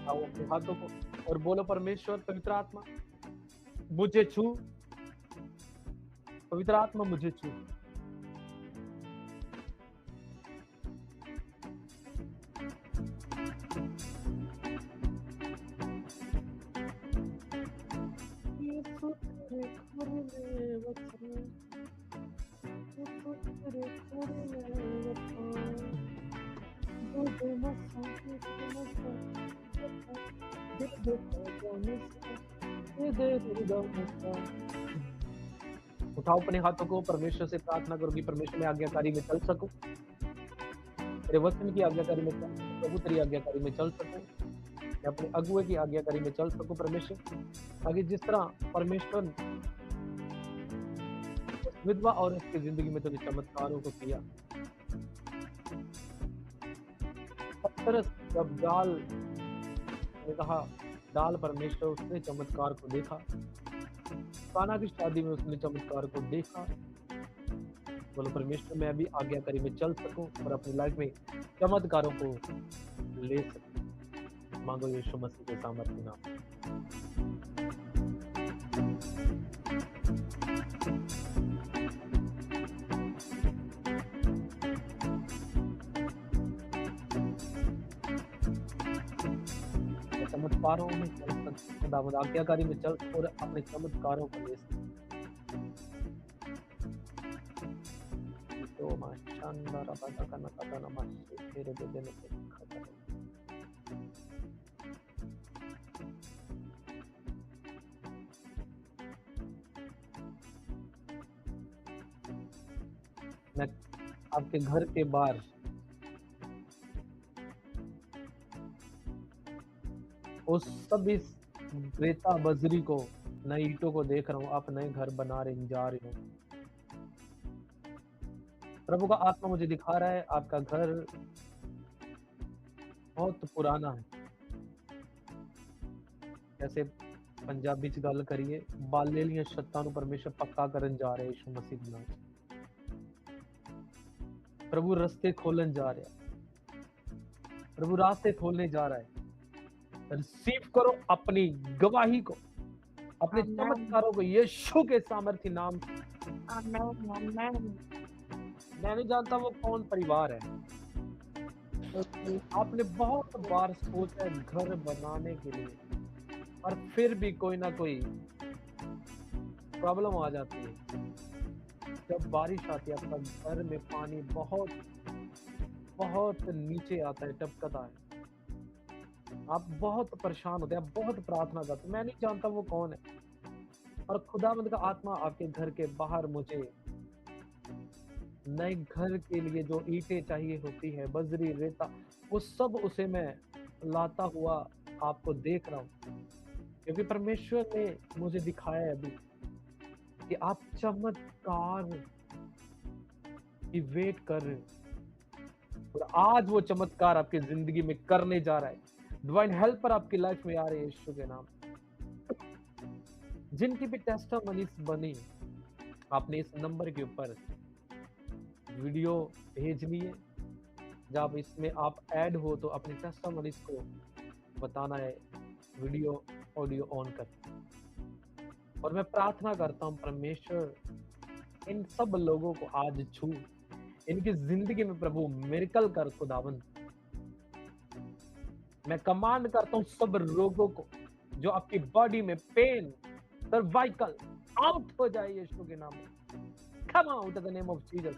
आओ अपने हाथों को और बोलो, परमेश्वर पवित्र आत्मा मुझे छू, पवित्र आत्मा मुझे छू। उठाओ अपने हाथों को, परमेश्वर से प्रार्थना करो कि परमेश्वर में आज्ञाकारी में चल सकूं, तेरे वचन की आज्ञाकारी में चल, प्रभु तेरी आज्ञाकारी में चल सकूं, मैं अपने अगुए की आज्ञाकारी में चल सकूं परमेश्वर, ताकि जिस तरह परमेश्वर विधवा औरत की जिंदगी में तुझे चमत्कारों को किया। पतरस जब डाल ने कहा, डाल परमेश्वर, उसने चमत्कार को देखा। काना की शादी में उसने चमत्कार को देखा। बोलो परमेश्वर, मैं भी आज्ञाकारी में चल सकूं और अपनी लाइफ में चमत्कारों को ले सकूं। मांगो यीशु मसीह के सामर्थ्य नाम। चमत्कारों में चल सकते, खुदावंद आज्ञाकारी में चल और अपने चमत्कारों को ले सकते। तो मां शानदार बात करना पता ना, मां तेरे बेदे में खतर। मैं आपके घर के बाहर उस सब इस रेता बजरी को, नई ईंटों को देख रहा हूँ। आप नए घर बना रहे जा रहे हो। प्रभु का आत्मा मुझे दिखा रहा है आपका घर बहुत पुराना है। जैसे पंजाबी च गल करिए, बाले लिया छत्तां नूं परमेश्वर पक्का करन जा रहे यीशु मसीह दे नाम। प्रभु रास्ते खोलन जा रहा है। प्रभु रास्ते खोलने जा रहा है। रिसीव करो अपनी गवाही को, अपने चमत्कारों को यीशु के सामर्थ्य नाम। मैं नहीं जानता वो कौन परिवार है। आपने बहुत बार सोचा है घर बनाने के लिए, और फिर भी कोई ना कोई प्रॉब्लम आ जाती है। जब बारिश आती है आपका घर में पानी बहुत बहुत नीचे आता है, टपकता है, आप बहुत परेशान होते हैं, आप बहुत प्रार्थना करते हैं, मैं नहीं जानता वो कौन है, और खुदावंद का आत्मा आपके घर के बाहर मुझे नए घर के लिए जो ईंटें चाहिए होती है, बजरी, रेता, वो सब उसे मैं लाता हुआ आपको देख रहा हूँ, क्योंकि परमेश्वर ने मुझे दिखाया है अभी कि आप चमत्कार की वेट कर रहे हो, और आज वो चमत्कार आपकी जिंदगी में करने जा रहा है। डिवाइन हेल्पर आपकी लाइफ में आ रहे हैं यीशु के नाम। जिनकी भी टेस्टिमनीज बनी, आपने इस नंबर के ऊपर वीडियो भेजनी है, जब इसमें आप ऐड हो तो अपनी टेस्टिमनीज को बताना है, वीडियो ऑडियो ऑन कर। और मैं प्रार्थना करता हूँ परमेश्वर इन सब लोगों को आज छू, इनकी जिंदगी में प्रभु मिरेकल कर खुदावंद। मैं कमांड करता हूँ सब रोगों को जो आपकी बॉडी में पेन, सर्वाइकल, आउट हो जाए यीशु के नाम में। Come out in the name of Jesus,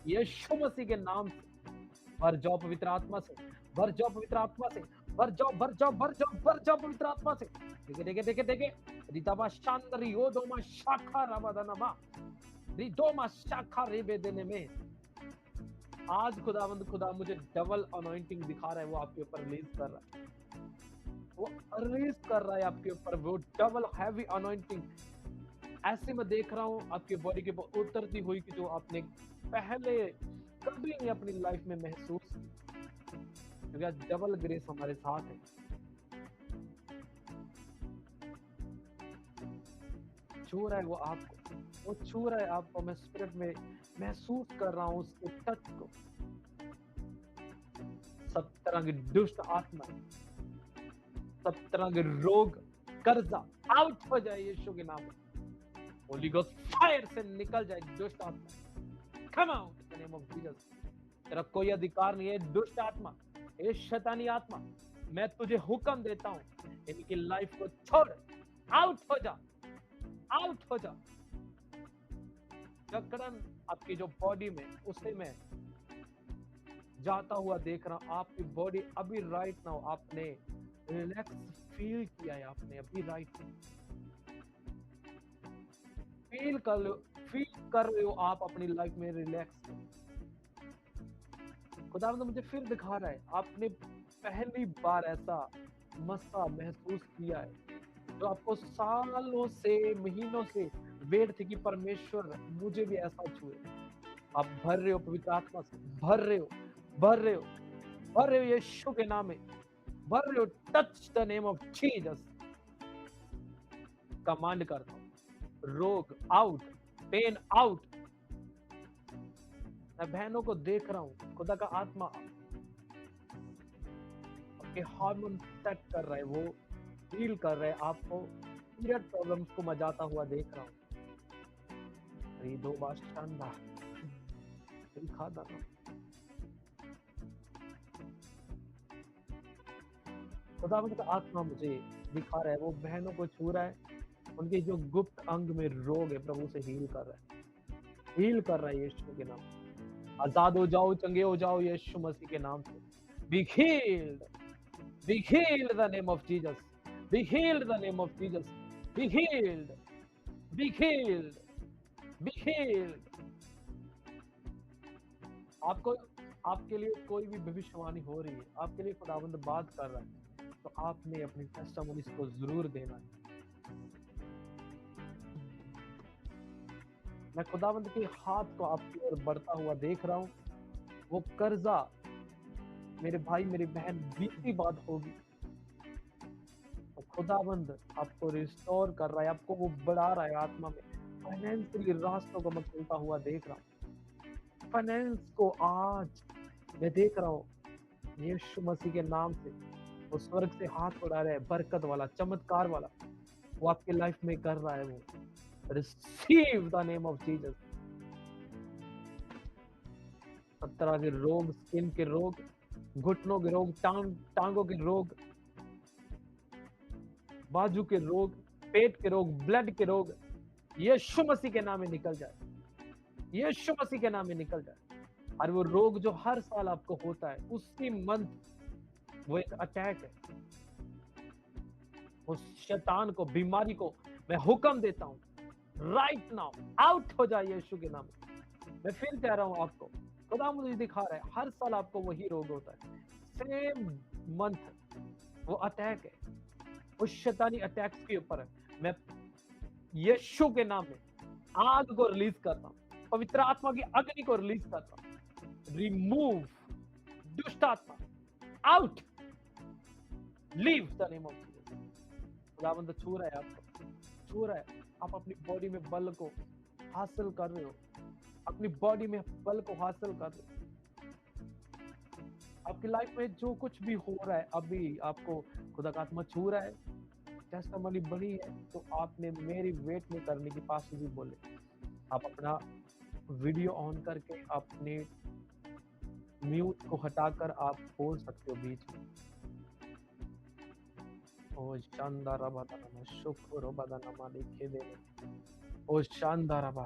Yeshu Masih के नाम से। भर जाओ पवित्र आत्मा से, भर जाओ पवित्र आत्मा से, भर जाओ भर जाओ भर जाओ भर जाओ पवित्र आत्मा से। देखे देखे देखे देखे रिताबा शांदरी योदोमा शाखा रावादानामा रिदोमा शाखा रेबे देने में आज खुदावंद खुदा मुझे डबल अनॉइंटिंग दिखा रहा है, वो आपके ऊपर रिलीज कर रहा है, वो रिलीज कर रहा है आपके ऊपर वो डबल हैवी अनॉइंटिंग। ऐसे मैं देख रहा हूँ आपकी बॉडी के ऊपर उतरती हुई कि जो आपने पहले कभी नहीं अपनी लाइफ में महसूस की, क्योंकि आज डबल ग्रेस हमारे साथ है। छू रहा है वो आपको, वो छू रहा है आपको, मैं स्पिरिट में महसूस कर रहा हूँ उसके टच को। सब तरह की दुष्ट आत्मा, सब तरह के रोग, कर्जा आउट हो जाए यीशु के नाम में। होली गोस्ट फायर से निकल जाए दुष्ट आत्मा, कम out in the name of Jesus. तेरा कोई अधिकार नहीं है दुष्ट आत्मा, ये शैतानी आत्मा, मैं तुझे हुक्म देता हूँ इनकी लाइफ को छोड़, आउट हो जा, आउट हो जा। जकड़न आपकी जो बॉडी में, उसे मैं जाता हुआ देख रहा हूं। आपकी बॉडी अभी राइट नाउ आपने रिलैक्स फील किया है, आपने अभी राइट फील कर रहे हो आप अपनी लाइफ में रिलैक्स। खुदावंद मुझे फिर दिखा रहा है आपने पहली बार ऐसा मसा महसूस किया है जो आपको सालों से, महीनों से वेट थी कि परमेश्वर मुझे भी ऐसा छुए। आप भर रहे हो पवित्र आत्मा से, भर रहे हो, भर रहे हो, भर रहे हो यीशु के नाम में, भर रहे हो। Touch the name of Jesus. Command करता हूं, रोग आउट, पेन आउट। मैं बहनों को देख रहा हूं, खुदा का आत्मा आपके हार्मोन सेट कर रहा है, वो फील कर रहे हैं आपको। पीरियड प्रॉब्लम्स को मैं जाता हुआ देख रहा हूँ। दो बार शानदार दिखा दाना। खुदावंद का आत्मा मुझे दिखा रहा है, वो बहनों को छू रहा है, उनके जो गुप्त अंग में रोग है प्रभु से हील कर रहा है, हील कर रहा है यीशु के नाम। आजाद हो जाओ, चंगे हो जाओ यीशु मसीह के नाम से। Be healed, be healed the name of Jesus, be healed the name of Jesus, be healed, be healed, be healed. आपको, आपके लिए कोई भी भविष्यवाणी हो रही है, आपके लिए खुदावंद बात कर रहा है, तो आपने अपनी टेस्टिमनीज को जरूर देना है। मैं खुदावंद के हाथ को आपकी ओर बढ़ता हुआ देख रहा हूं। वो कर्जा मेरे भाई मेरी बहन बीती बात होगी, तो खुदावंद आपको रिस्टोर कर रहा है, आपको वो बढ़ा रहा है आत्मा में। फाइनेंशियली रास्तों को मैं खुलता हुआ देख रहा हूँ। फाइनेंस को आज मैं देख रहा हूँ यीशु मसीह के नाम से वो स्वर्ग से हाथ उड़ा रहा है, बरकत वाला, चमत्कार वाला वो आपके लाइफ में कर रहा है। वो receive the name of Jesus. सब तरह के रोग, स्किन के रोग, घुटनों के रोग, टांगों के रोग, बाजू के रोग, पेट के रोग, ब्लड के रोग, यीशु मसीह के नाम में निकल जाए। यीशु मसीह के नाम में निकल जाए। और वो रोग जो हर साल आपको होता है, उसी मंथ वो एक अटैक है, उस शैतान को, बीमारी को मैं हुक्म देता हूं, राइट नाउ आउट हो जाए यीशु के नाम में। मैं फिर कह रहा हूं आपको, खुदा मुझे दिखा रहा है, हर साल आपको वही रोग होता है, सेम मंथ वो अटैक है, उस शैतानी अटैक्स के ऊपर है। मैं यीशु के नाम में आग को रिलीज करता हूं, पवित्र आत्मा की अग्नि को रिलीज करता हूं। रिमूव दुष्ट आत्मा, out, leave the name of Jesus. खुदावंद छू रहा है आपको, छू रहा है। आप अपनी बॉडी में बल को हासिल कर रहे हो, अपनी बॉडी में बल को हासिल कर रहे हो। आपकी लाइफ में जो कुछ भी हो रहा है, अभी आपको खुदा का आत्मा छू रहा है, टेस्टिमनी बनी है, तो आपने मेरी वेट नहीं करने की पास्टर जी बोले। आप अपना वीडियो ऑन करके अपने म्यूट को हटाकर आप बोल सकते हो बीच में। ओ शानदार अबादाना शुक्र अबादाना मालिक दे, ओ शानदार अबा।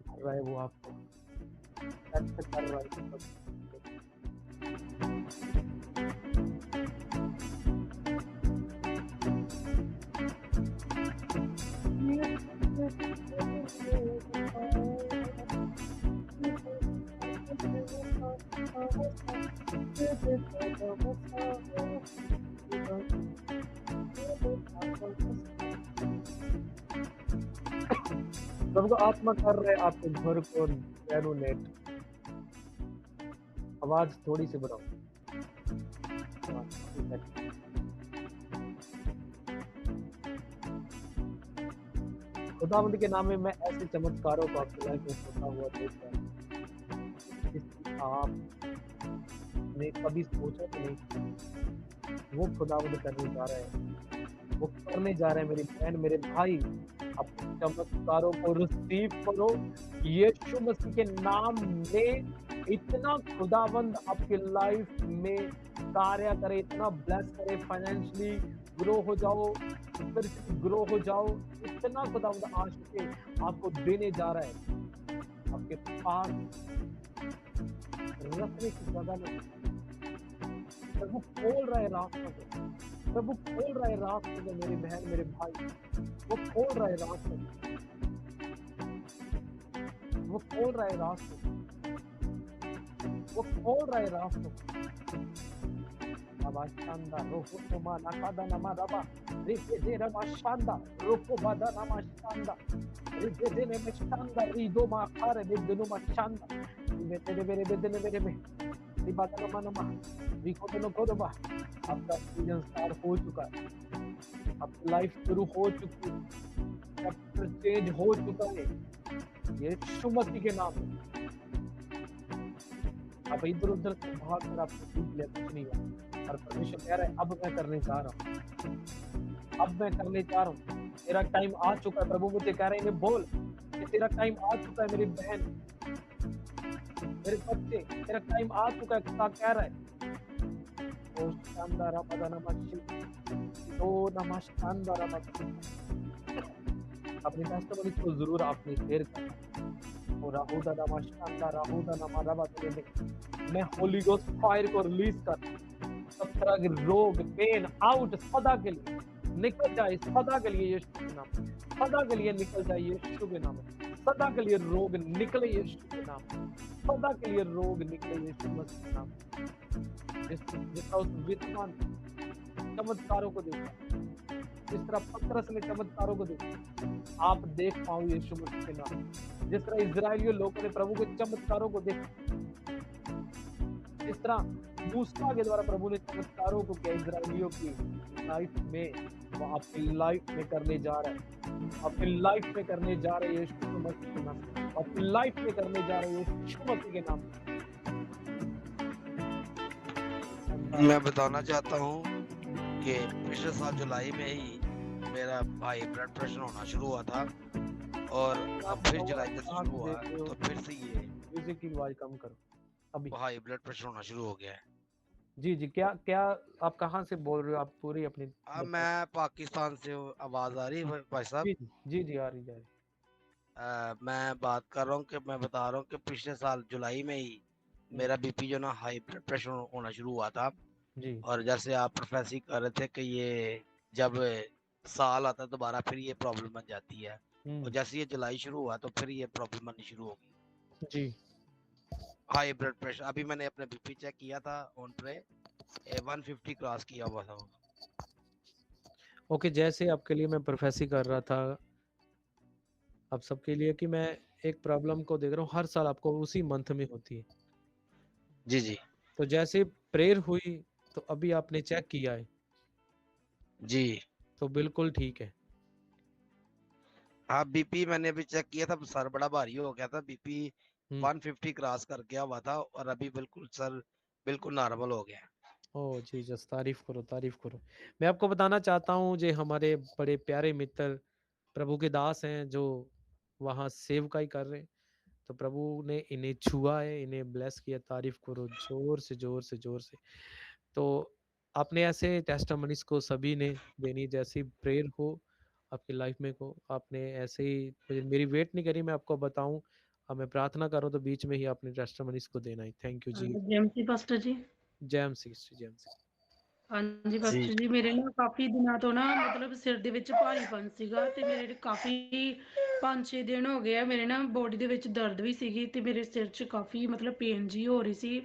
कर रहा है वो आपको, टच कर रहा है। सबको आत्मा कर रहे आपके घर को नेट। आवाज थोड़ी सी बढ़ाओ। खुदावंद के नाम में मैं ऐसे चमत्कारों को आपकी लाइफ में होता हुआ देख रहा हूं, जिसकी आपने कभी सोचा तो नहीं। वो खुदावंद करने जा रहे हैं, वो करने जा रहे हैं। मेरी बहन, मेरे भाई, अपने चमत्कारों को रिसीव करो यीशु मसीह के नाम में। इतना खुदावंद आपकी लाइफ में कार्य करे, इतना ब्लेस करे, फाइनेंशियली ग्रो हो जाओ, स्पिरिचुअली ग्रो हो जाओ। इतना खुदावंद आज के आपको देने जा रहा है। आपके पास रखने की जगह नहीं। प्रभु खोल रहा है रास्तों को, प्रभु खोल रहा है रास्तों को। मेरी बहन, मेरे भाई, वो खोल रहा है रास्तों को, वो खोल रहा है रास्तों को, वो खोल रहा है रास्तों को। शानदार रोको तो मा नाकादा नमा रबा रिके दे रमा शानदार रोको बादा नमा शानदार रिके दे ने शानदार रिदो मा खारे बिदनो मा शानदार मेरे बेदने मेरे में रिबादा नमा नमा रिको तो को दबा। आपका सीजन स्टार्ट हो चुका है, आपकी लाइफ शुरू हो चुकी है, चैप्टर चेंज हो चुका है यीशु मसीह के नाम में। आप इधर उधर से भाग कर आपको सीख लिया कुछ नहीं है, और परमेश्वर कह रहा है अब मैं करने जा रहा हूँ, अब मैं करने जा रहा हूँ। तेरा टाइम आ चुका है। प्रभु मुझे कह रहे हैं बोल कि तेरा टाइम आ चुका है। मेरी बहन, मेरे बच्चे, तेरा टाइम आ चुका है। खुदा कह रहा है ओ शानदार शानदार। अपनी टेस्टिमनी को जरूर आपने शेयर करना। और मैं होली गोस्ट फायर को रिलीज कर, सब तरह के रोग, पेन आउट सदा के लिए निकल जाए, सदा के लिए यीशु के नाम, सदा के लिए निकल जाए यीशु के नाम, सदा के लिए रोग निकले यीशु के नाम, सदा के लिए रोग निकले यीशु मसीह के नाम। जिसका उस विद्वान चमत्कारों को देखा, जिस तरह पतरस ने चमत्कारों को देखा, आप देख पाओ यीशु मसीह के नाम। जिस तरह इजराइलियों लोगों ने प्रभु के चमत्कारों को देखा, जिस तरह मूसा के द्वारा प्रभु ने चमत्कारों को किया इजराइलियों की लाइफ में, वो आपकी लाइफ में करने जा रहा है, आपकी लाइफ में करने जा रहे हैं यीशु मसीह के नाम, आपकी लाइफ में करने जा रहे हैं यीशु मसीह के नाम। मैं बताना चाहता हूँ कि पिछले साल जुलाई में ही मेरा हाई ब्लड प्रेशर होना शुरू हुआ था, और अब फिर जुलाई से शुरू हुआ, तो फिर से ये म्यूजिक की आवाज कम करो, अभी हाई ब्लड प्रेशर होना शुरू हो गया है। जी जी, क्या क्या आप कहाँ से बोल रहे हो? आप पूरी अपनी अब मैं पाकिस्तान से हूँ। आवाज आ रही है भाई साहब? जी जी जी जी, आ रही जा रही। मैं बात कर रहा हूँ कि मैं बता रहा हूँ कि पिछले साल जुलाई में ही मेरा बीपी जो ना हाई ब्लड प्रेशर होना शुरू हुआ था। जी और जैसे आप प्रोफेसर कर रहे थे कि ये जब साल आता है दोबारा फिर ये प्रॉब्लम बन जाती है, और जैसे ये जुलाई शुरू हुआ तो फिर ये प्रॉब्लम बननी शुरू होगी। जी। हाई ब्लड प्रेशर, अभी मैंने अपने बीपी चेक किया था ऑन पे, 150 क्रॉस किया हुआ था। ओके, जैसे आपके लिए मैं प्रोफेसी कर रहा था आप सबके लिए कि मैं एक प्रॉब्लम को देख रहा हूँ हर साल आपको उसी मंथ में होती है। जी जी तो जैसे प्रेयर हुई तो अभी आपने चेक किया है जी। तो बिल्कुल ठीक है। हाँ, बीपी मैंने अभी चेक किया था, सर बड़ा भारी हो गया था, बीपी 150 क्रॉस कर गया हुआ था, और अभी बिल्कुल सर बिल्कुल नॉर्मल हो गया। ओ जीसस, तारीफ करो तारीफ करो। मैं आपको बताना चाहता हूँ जो हमारे बड़े प्यारे मित्र प्रभु के दास हैं जो वहाँ सेवकाई कर रहे हैं, तो प्रभु ने इन्हें छुआ है, इन्हें ब्लेस किया। तारीफ करो जोर से जोर से जोर से। तो आपने ऐसे टेस्टिमनीज को सभी ने देनी, जैसी प्रेयर हो आपकी लाइफ में को आपने ऐसे ही मेरी वेट नहीं करी, मैं आपको बताऊं। अब मैं प्रार्थना करूं तो बीच में ही आपने टेस्टिमनीज को देना है। Thank you ji. JMC pastor ji. जैम सी जैम सी। ਹਾਂਜੀ जी ਪਾਸਟਰ ਜੀ, ਮੇਰੇ ਨਾ ਕਾਫੀ ਦਿਨਾਂ ਤੋਂ ਨਾ ਮਤਲਬ ਸਿਰ ਦੇ ਵਿੱਚ ਭਾਰੀਪਨ ਸੀਗਾ ਤੇ ਮੇਰੇ ਕਾਫੀ 5-6 ਦਿਨ ਹੋ ਗਏ ਆ, ਮੇਰੇ ਨਾ ਬੋਡੀ ਦੇ ਵਿੱਚ ਦਰਦ ਵੀ ਸੀਗੀ ਤੇ ਮੇਰੇ ਸਿਰ 'ਚ ਕਾਫੀ ਮਤਲਬ ਪੇਨ ਜੀ ਹੋ ਰਹੀ ਸੀ।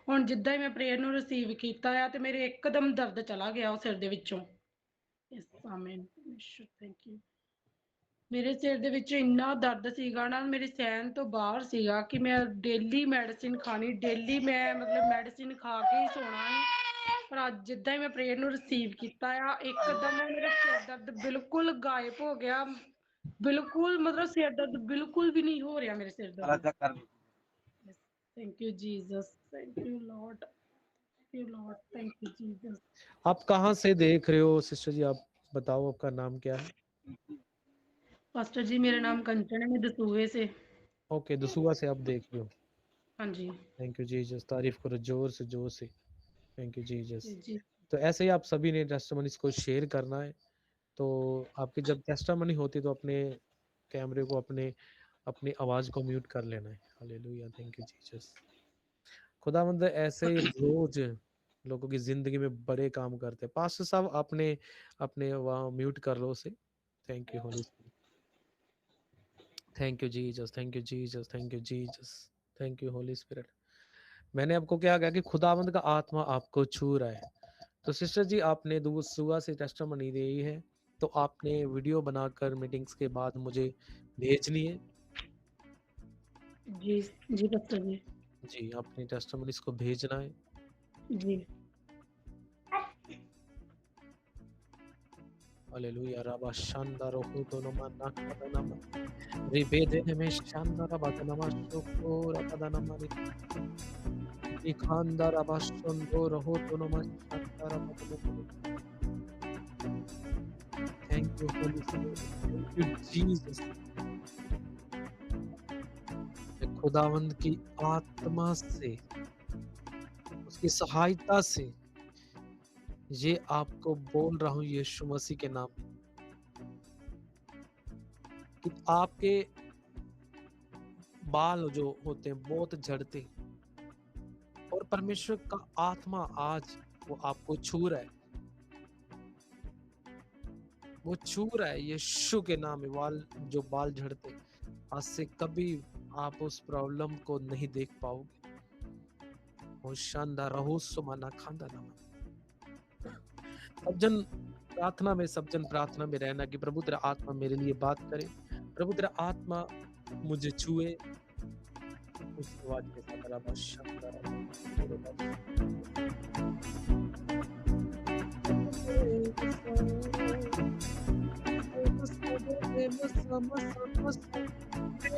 ਹੁਣ ਜਿੱਦਾਂ ਹੀ ਮੈਂ ਪ੍ਰੇਅਰ ਨੂੰ ਰਿਸੀਵ ਕੀਤਾ ਆ ਤੇ ਮੇਰੇ ਇੱਕਦਮ ਦਰਦ ਚਲਾ ਗਿਆ ਉਹ ਸਿਰ ਦੇ ਵਿੱਚੋਂ। Yes amen. Thank you. ਮੇਰੇ ਸਿਰ ਦੇ ਵਿੱਚ ਇੰਨਾ ਦਰਦ ਸੀਗਾ ਨਾ, ਮੇਰੇ ਸਹਿਣ ਤੋਂ ਬਾਹਰ ਸੀਗਾ ਕਿ ਮੈਂ ਡੇਲੀ ਮੈਡੀਸਿਨ ਖਾਣੀ, ਡੇਲੀ ਮੈਂ ਮਤਲਬ ਮੈਡੀਸਿਨ ਖਾ ਕੇ ਹੀ ਸੋਣਾ ਹੈ। ਪਰ ਅੱਜ ਜਿੱਦਾਂ ਹੀ ਮੈਂ ਪ੍ਰੇਅਰ ਨੂੰ ਰਿਸੀਵ ਕੀਤਾ ਆ, ਇੱਕਦਮ ਮੇਰਾ ਸਿਰ ਦਰਦ ਬਿਲਕੁਲ ਗਾਇਬ ਹੋ ਗਿਆ। ਬਿਲਕੁਲ ਮਤਲਬ ਸਿਰ ਦਰਦ ਬਿਲकुल भी नहीं हो रहा मेरे सिर दर्द। Thank you Jesus, thank you Lord, thank you Lord, thank you Jesus. आप कहाँ से देख रहे हो सिस्टर जी? आप बताओ आपका नाम क्या है? पास्टर जी मेरा नाम कंचन है, मैं दसूहे से। ओके, दसुआ से आप देख रहे हो। हाँ जी थैंक यू जीसस, तारीफ करो जोर से जोर से। Thank you Jesus. जी। तो ऐसे ही आप सभी ने टेस्टिमनीज को शेयर करना है। तो आपकी जब टेस्टिमनी होती तो अपने कैमरे को अपनी आवाज को म्यूट कर लेना है। Hallelujah, thank you Jesus. खुदावंद ऐसे ही रोज लोगों की जिंदगी में बड़े काम करते हैं। पास्टर साहब आपने अपने वहाँ म्यूट कर लो उसे। Thank you Holy Spirit, thank you Jesus, thank you Jesus, thank you Jesus, thank you Holy spirit. मैंने आपको क्या कहा कि खुदावंद का आत्मा आपको छू रहा है। तो सिस्टर जी आपने सुबह से टेस्टिमनी दी है, तो आपने वीडियो बनाकर मीटिंग्स के बाद मुझे भेजनी है। जी जी पास्टर जी। जी, अपनी टेस्टिमनीज को भेजना है। जी हालेलुया। रबा शानदार हुदोनमा नाकदनमा रिबेदने में शानदार बदनमा शुकोर बदनमा निखांदार अबाशंदोर हुदोनमा शानदार बदनमा। Thank you Holy Spirit, thank you Jesus. खुदावंद की आत्मा से, उसकी सहायता से ये आपको बोल रहा हूँ यीशु मसीह के नाम में कि आपके बाल जो होते हैं बहुत झड़ते, और परमेश्वर का आत्मा आज वो आपको छू रहा है, वो छू रहा है यीशु के नाम में। जो बाल झड़ते, आज से कभी आप उस प्रॉब्लम को नहीं देख पाओगे। वो शानदार रहो सुमाना खांदा नाम। सब जन प्रार्थना में रहना कि प्रभु तेरा आत्मा मेरे लिए बात करे, प्रभु तेरा आत्मा मुझे छुए। उस आवाज के साथ अलावा शानदार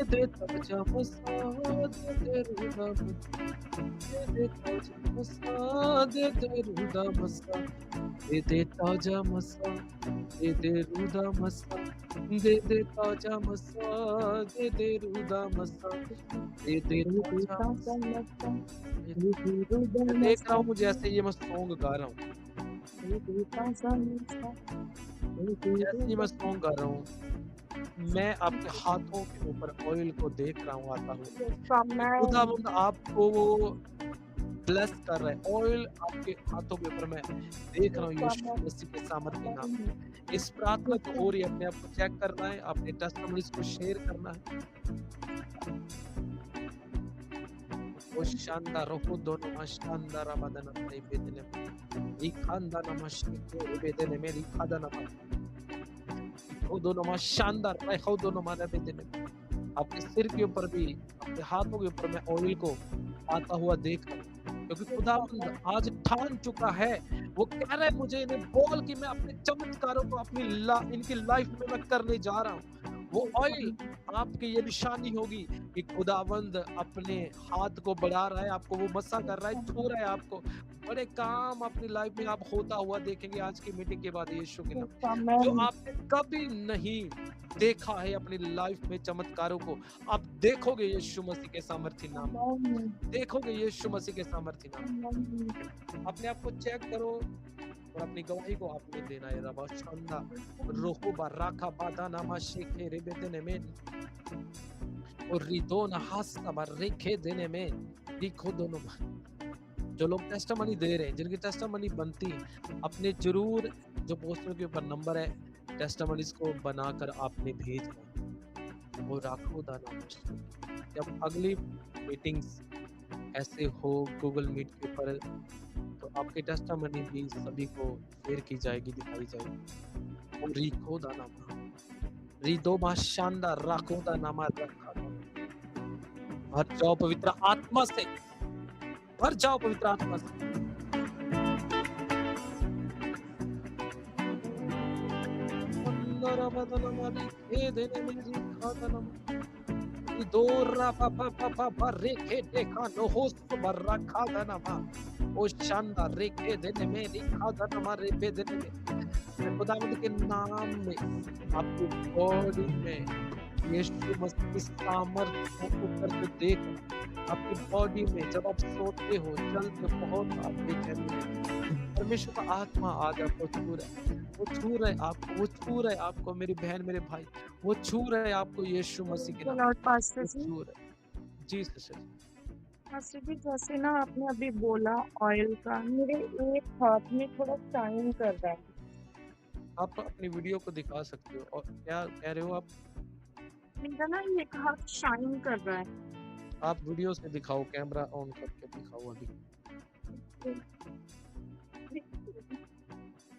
दे दे ताजा मसा, दे दे रूदा मसा, दे दे ताजा मसा, दे दे रूदा मसा, दे दे ताजा मसा, दे दे रूदा मसा, दे दे ताजा मसा, दे दे रूदा मसा, दे दे ताजा मसा, दे दे। मैं देख रहा हूँ जैसे ये मैं सॉन्ग गा रहा हूँ, जैसे ही मैं सॉन्ग गा रहा हूँ, मैं आपके हाथों के ऊपर ऑयल को देख रहा हूँ आता हुआ। खुदावंद आपको वो ब्लेस कर रहा है। ऑयल आपके हाथों के ऊपर मैं देख रहा हूँ यीशु मसीह के सामर्थ्य के नाम में। इस प्रार्थना तो हो रही है, अपने आप को चेक करना है, अपने टेस्टिमनीज को शेयर करना है। ओ शानदार रोहो दोनों शानदार आबादना नहीं बेदने में इखांदा नमस्ते को बेदने में इखादा नमा इखो दोनों शानदार रहो दोनों माने बेदने में। आपके सिर के ऊपर भी, आपके हाथों के ऊपर मैं ऑयल को आता हुआ देख रहा हूँ, क्योंकि खुदावंद आज ठान चुका है। वो कह रहा है मुझे इन्हें बोल कि मैं अपने चमत्कारों को अपनी इनकी लाइफ में मैं करने जा रहा हूँ। वो ऑयल आपकी ये निशानी होगी कि खुदावंद अपने हाथ को बढ़ा रहा है, आपको वो मसा कर रहा है, छू रहा है आपको। बड़े काम अपनी लाइफ में आप होता हुआ देखेंगे आज की मीटिंग के बाद यीशु के नाम। जो आपने कभी नहीं देखा है अपनी लाइफ में चमत्कारों को, आप देखोगे यीशु मसीह के सामर्थ्य नाम, देखोगे यीशु मसीह के सामर्थ्य नाम। अपने आप को चेक करो और अपनी गवाही को आपने देना है। रबा छंदा रोहो बराका बादाना माशेखे रेबेदने में और रिदोना हास्ता बरेखे देने में लिखो दोनों। जो लोग टेस्टिमनी दे रहे हैं, जिनकी टेस्टिमनी बनती है, अपने जरूर जो पोस्टर के ऊपर नंबर है टेस्टिमनीज को बनाकर आपने भेजना वो राखो दाना। जब अगली मीटिंग्स ऐसे हो गूगल मीट के ऊपर, तो आपकी टेस्टिमनी भी सभी को शेयर की जाएगी, दिखाई जाएगी। और रिखो दाना रिदो मा शानदार राखो दाना मा रखा। भर जाओ पवित्र आत्मा से, भर जाओ पवित्र आत्मा से। अंदर बदला मारी ए देने मेरी खाता नम दोरा पापा पापा बरेखे देखा नो होस्ट बर्रा खाता नमा ओ शानदार रेखे देने मेरी खाता नमा रे पे देने में। खुदावंद के नाम में आपकी बॉडी में यीशु मसीह की सामर्थ्य को ऊपर से देख, आपकी बॉडी में जब आप सोते हो चलते बहुत आपके चेहरे परमेश्वर का आत्मा आज आपको छू रहा है। वो छू रहा है आपको, वो छू रहा है आपको मेरी बहन मेरे भाई, वो छू रहा है आपको यीशु मसीह के नाम। पास्टर जी, छू रहा है जी सिस्टर। पास्टर जी जैसे ना आपने अभी बोला ऑयल का, मेरे एक हाथ में थोड़ा शाइन कर रहा है। आप अपनी वीडियो को दिखा सकते हो। और क्या कह रहे हो आप? मेरा ना एक हाथ शाइन कर रहा है। आप वीडियो से दिखाओ, कैमरा ऑन करके दिखाओ अभी।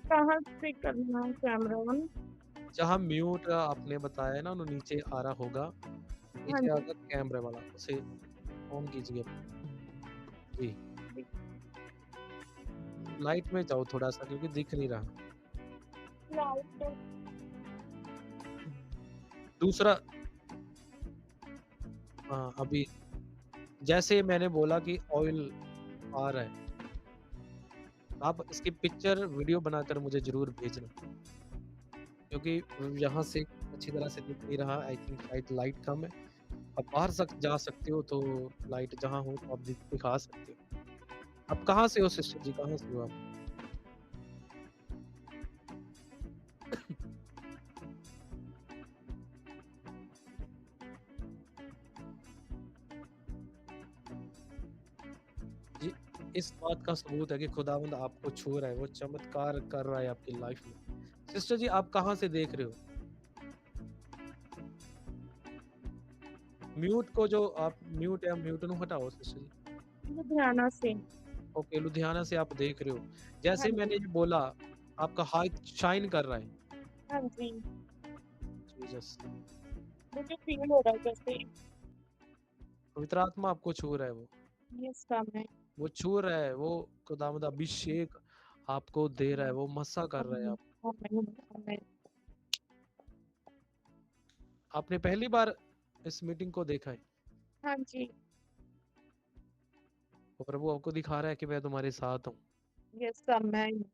कहाँ से करना है कैमरा ऑन? जहाँ म्यूट आपने बताया ना, उन्हें नीचे आ रहा होगा, नीचे आकर कैमरे वाला उसे ऑन कीजिए जी। लाइट में जाओ थोड़ा सा, क्योंकि दिख नहीं रहा। दूसरा हाँ, अभी जैसे मैंने बोला कि ऑयल आ रहा है, आप इसकी पिक्चर वीडियो बनाकर मुझे जरूर भेजना, क्योंकि यहाँ से अच्छी तरह से दिख नहीं रहा। आई थिंक शायद लाइट कम है। आप बाहर जा सकते हो तो लाइट जहाँ हो तो आप दिखा सकते हो। आप कहाँ से हो सिस्टर जी, कहाँ से हो आप? जी, इस बात का सबूत है कि खुदावंद आपको छू रहा है, वो चमत्कार कर रहा है आपकी लाइफ में। सिस्टर जी आप कहाँ से देख रहे हो? म्यूट को जो आप म्यूट है, म्यूट नु हटाओ सिस्टर जी। लुधियाना से। ओके, लुधियाना से आप देख रहे हो। जैसे हाँ मैंने ये बोला आपका हाथ शाइन कर रहा है। हाँ जी, जीसस, मुझे फील हो रहा है जैसे पवित्र आत्मा आपको छू रहा है। ये सब है। वो छू रहा है, वो खुदावंद अभिषेक आपको दे रहा है, वो मसा कर रहा है आप। आपने पहली बार इस मीटिंग को देखा है? हाँ जी। तो प्रभु आपको दिखा रहा है कि मैं तुम्हारे साथ हूँ। यस सब मैं ही हूँ।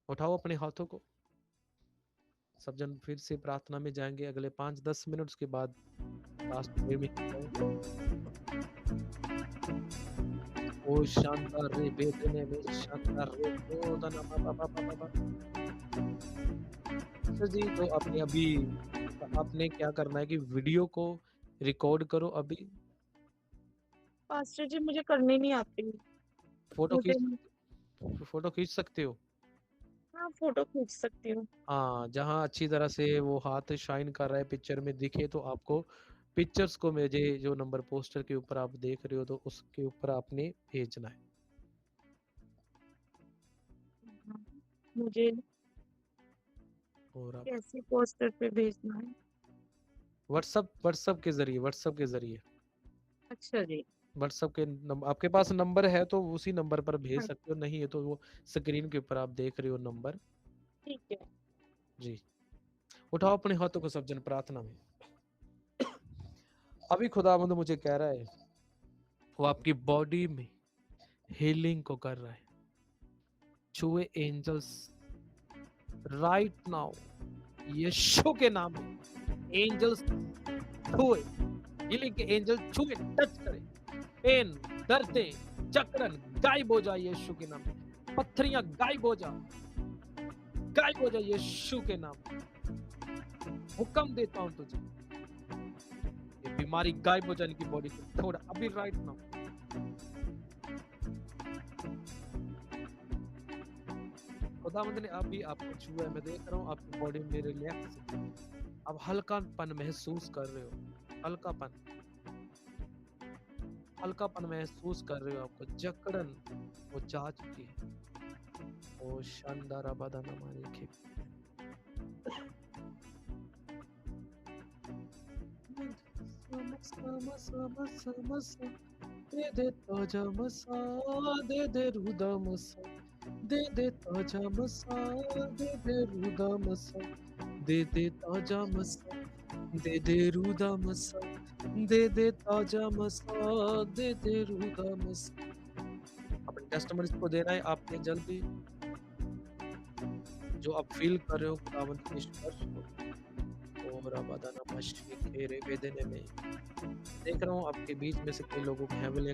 उठाओ अपने हाथों को। सब जन फिर से प्रार्थना में जाएंगे अगले 5-10 मिनट के बाद लास्ट प्रेयर में जाएंगे। ओ शानदार रे बेदने में शानदार रे ओ दना बाबा। सर जी तो आपने अभी आपने क्या करना है कि वीडियो को रिकॉर्ड करो अभी। पास्टर जी मुझे करनी नहीं आती। फोटो मुझे खींच सकते हो। हाँ फोटो खींच सकती हूँ। हाँ जहाँ अच्छी तरह से वो हाथ शाइन कर रहा है पिक्चर में दिखे तो आपको पिक्चर्स को मुझे जो नंबर पोस्टर के ऊपर आप देख रहे हो तो उसके ऊपर आपने भेजना है। मुझे और आप कैसे पोस्टर पे भेजना है? व्हाट्सएप के जरिए अच्छा जी। व्हाट्सएप के नंबर आपके पास नंबर है तो उसी नंबर पर भेज हाँ सकते हो, नहीं है तो वो स्क्रीन के ऊपर आप देख रहे हो नंबर। ठीक है। जी उठाओ अपने हाथों को सब जन प्रार्थना में। अभी खुदावंद मुझे कह रहा है वो आपकी बॉडी में हीलिंग को कर रहा है। छुए एंजल्स राइट नाउ यीशु के नाम में एंजल्स छुए, हीलिंग के एंजल छुए टच करे, पेन दर्दें जकड़न गायब हो जाए यीशु के नाम में, पत्थरियां गायब हो जाए यीशु के नाम में। हुक्म देता हूं तुझे ये बीमारी गायब हो जाने की बॉडी को छोड़ अभी राइट नाउ। खुदावंद ने अभी आपको छुआ है, मैं देख रहा हूँ आपकी बॉडी में रिलैक्स है। अब हल्कापन महसूस कर रहे हो, हल्कापन महसूस कर रहे हो, आपको जकड़न वो जा चुकी है। ओ शानदार आबादा हमारे खे दे दे ताजा मसा दे दे रुदा मसा दे दे ताजा मसा दे दे रुदा मसा दे दे ताजा मसा दे दे रुदा मसा दे दे ताजा मसा दे दे रुदा मसा। अपने कस्टमर्स को देना है आपने जल्दी जो आप फील कर रहे हो खुदावंद के स्पर्श को। और आबादाना मशरी खेरे वेदने में देख रहा हूँ आपके बीच में से कई लोगों को हेवल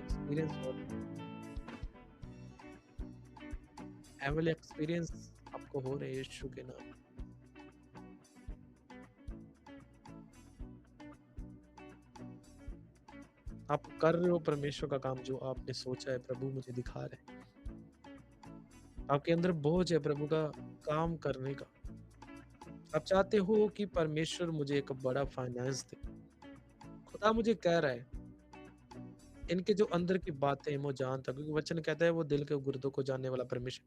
एक्सपीरियंस आपको हो रहे हैं यीशु के नाम। आप कर रहे हो परमेश्वर का काम जो आपने सोचा है, प्रभु मुझे दिखा रहे हैं आपके अंदर बोझ है प्रभु का काम करने का। आप चाहते हो कि परमेश्वर मुझे एक बड़ा फाइनेंस दे। खुदा मुझे कह रहा है इनके जो अंदर की बातें वो जानता, क्योंकि वचन कहता है वो दिल के गुर्दों को जानने वाला परमेश्वर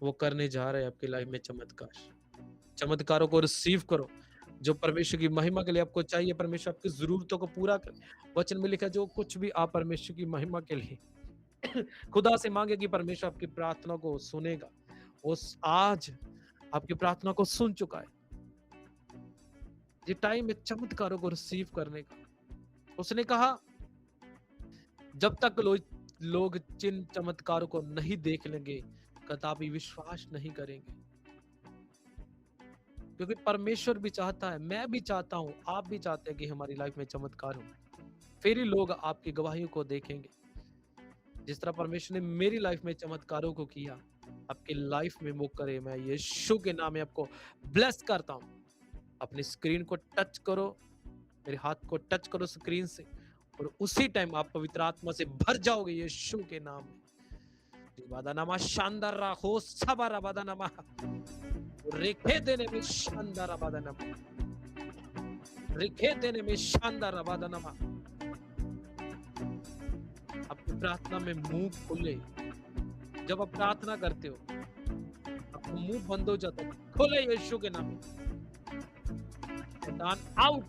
वो करने जा रहा है आपकी लाइफ में चमत्कारों को रिसीव करो जो परमेश्वर की महिमा के लिए आपको चाहिए। परमेश्वर आपकी जरूरतों को पूरा करे। वचन में लिखा जो कुछ भी आप परमेश्वर की महिमा के लिए खुदा से मांगे कि परमेश्वर आपकी प्रार्थना को सुनेगा। उस आज आपकी प्रार्थना को सुन चुका है। ये टाइम है चमत्कारों को रिसीव करने का। उसने कहा जब तक लोग चिन्ह चमत्कारों को नहीं देख लेंगे कदापि विश्वास नहीं करेंगे, क्योंकि परमेश्वर भी चाहता है, मैं भी चाहता हूं, आप भी चाहते हैं कि हमारी लाइफ में चमत्कार हो, फिर ही लोग आपकी गवाहियों को देखेंगे। जिस तरह परमेश्वर ने मेरी लाइफ में चमत्कारों को किया आपकी लाइफ में वो करे। मैं यीशु के नाम में आपको ब्लेस करता हूं। अपनी स्क्रीन को टच करो, मेरे हाथ को टच करो स्क्रीन से और उसी टाइम आप पवित्र आत्मा से भर जाओगे यीशु के नाम में। बादानामा शानदार राखो सबारा बादानामा रेखे देने में शानदार बादानामा रेखे देने में शानदार बादानामा। आपकी प्रार्थना में मुंह खुले। जब आप प्रार्थना करते हो आपको मुंह बंद हो जाता है, खोले यीशु के नाम में। शैतान आउट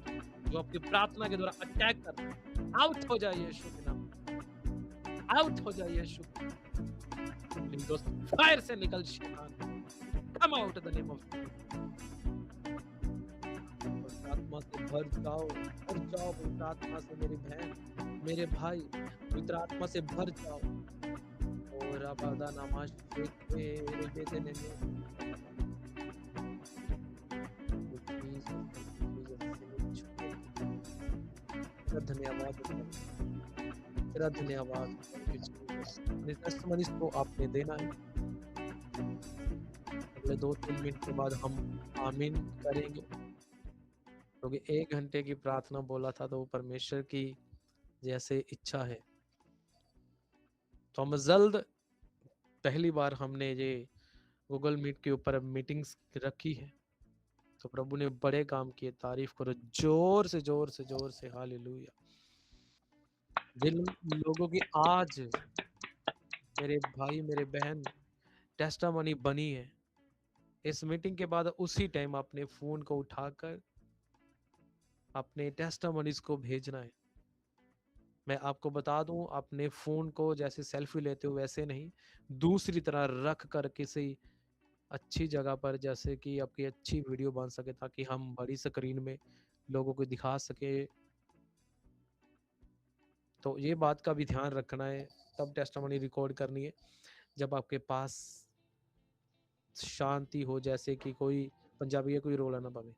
जो आपकी प्रार्थना के द्वारा अटैक कर रहा है, आउट हो जाए यीशु के नाम में, आउट हो जाए यीशु। फायर से निकल शैतान, कम out in the name of आत्मा आत्मा से भर जाओ पवित्र आत्मा से, मेरी बहन मेरे भाई पवित्र आत्मा से भर जाओ। और अबादा नमाज धन्यवाद तेरा धन्यवाद। को आपने देना है। अगले 2-3 मिनट के बाद हम आमीन करेंगे, क्योंकि 1 घंटे की प्रार्थना बोला था, तो वो परमेश्वर की जैसे इच्छा है। तो हम जल्द पहली बार हमने ये गूगल मीट के ऊपर मीटिंग्स रखी है, तो प्रभु ने बड़े काम किए। तारीफ करो जोर से हालेलुया। जिन लोगों की आज मेरे भाई मेरे बहन टेस्टामनी बनी है, इस मीटिंग के बाद उसी टाइम अपने फोन को उठाकर अपने टेस्टामनीज को भेजना है। मैं आपको बता दूं, अपने फोन को जैसे सेल्फी लेते हो वैसे नहीं, दूसरी तरह रख कर किसी अच्छी जगह पर, जैसे कि आपकी अच्छी वीडियो बन सके, ताकि हम बड़ी स्क्रीन में लोगों को दिखा सके। तो ये बात का भी ध्यान रखना है। तब टेस्टामनी रिकॉर्ड करनी है जब आपके पास शांति हो, जैसे कि कोई पंजाबी है, कोई रोला ना पवे।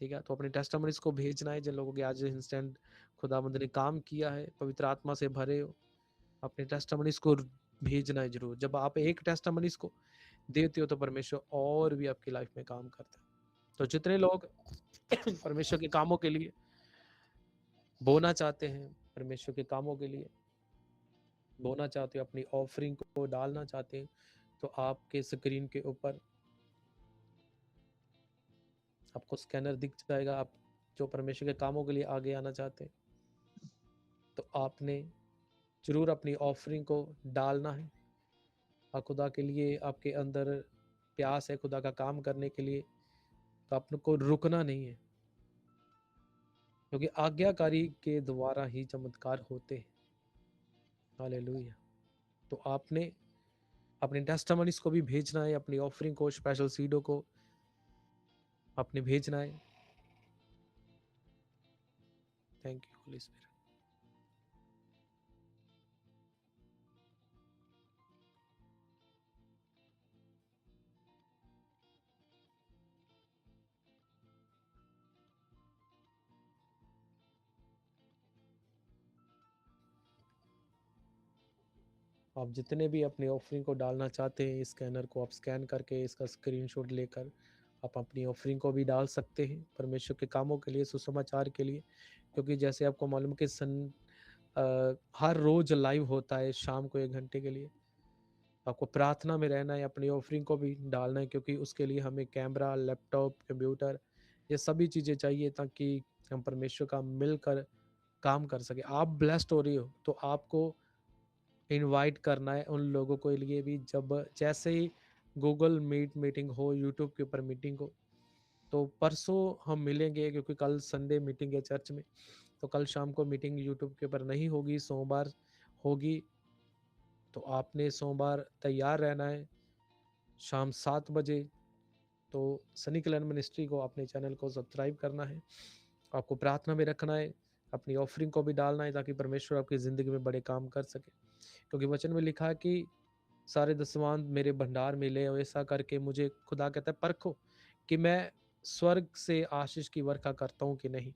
ठीक है, तो अपने टेस्टामनीज को भेजना है जिन लोगों के आज इंस्टेंट खुदावंद ने काम किया है, पवित्र आत्मा से भरे हो, अपने टेस्टामनीज को भेजना है जरूर। जब आप एक टेस्टामनीज को देते हो तो परमेश्वर और भी आपकी लाइफ में काम करता है। तो जितने लोग परमेश्वर के कामों के लिए बोना चाहते हैं, परमेश्वर के कामों के लिए बोना चाहते हो, अपनी ऑफरिंग को डालना चाहते हैं, तो आपके स्क्रीन के ऊपर आपको स्कैनर दिख जाएगा। आप जो परमेश्वर के कामों के लिए आगे आना चाहते हैं, तो आपने जरूर अपनी ऑफरिंग को डालना है। और खुदा के लिए आपके अंदर प्यास है, खुदा का काम करने के लिए, तो आपको रुकना नहीं है, क्योंकि आज्ञाकारी के द्वारा ही चमत्कार होते हैं। हालेलुया। तो आपने अपने टेस्टामनीज को भी भेजना है, अपनी ऑफरिंग को, स्पेशल सीडों को आपने भेजना है। Thank you Holy spirit. आप जितने भी अपनी ऑफरिंग को डालना चाहते हैं, इस स्कैनर को आप स्कैन करके इसका स्क्रीनशॉट लेकर आप अपनी ऑफरिंग को भी डाल सकते हैं परमेश्वर के कामों के लिए, सुसमाचार के लिए। क्योंकि जैसे आपको मालूम कि हर रोज लाइव होता है शाम को 1 घंटे के लिए। आपको प्रार्थना में रहना है, अपनी ऑफरिंग को भी डालना है, क्योंकि उसके लिए हमें कैमरा, लैपटॉप, कंप्यूटर, ये सभी चीज़ें चाहिए, ताकि हम परमेश्वर का मिलकर काम कर सके। आप ब्लेस्ड हो रही हो, तो आपको इनवाइट करना है उन लोगों के लिए भी। जब जैसे ही गूगल मीट मीटिंग हो, यूट्यूब के ऊपर मीटिंग हो, तो परसों हम मिलेंगे, क्योंकि कल संडे मीटिंग है चर्च में, तो कल शाम को मीटिंग यूट्यूब के ऊपर नहीं होगी, सोमवार होगी। तो आपने सोमवार तैयार रहना है शाम 7 बजे। तो सनी कल्याण मिनिस्ट्री को, अपने चैनल को सब्सक्राइब करना है, आपको प्रार्थना में रखना है, अपनी ऑफरिंग को भी डालना है, ताकि परमेश्वर आपकी ज़िंदगी में बड़े काम कर सके। क्योंकि वचन में लिखा है कि सारे दसवांत मेरे भंडार में ले, और ऐसा करके मुझे खुदा कहता है परखो कि मैं स्वर्ग से आशीष की वर्षा करता हूँ कि नहीं।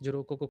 जो लोगों को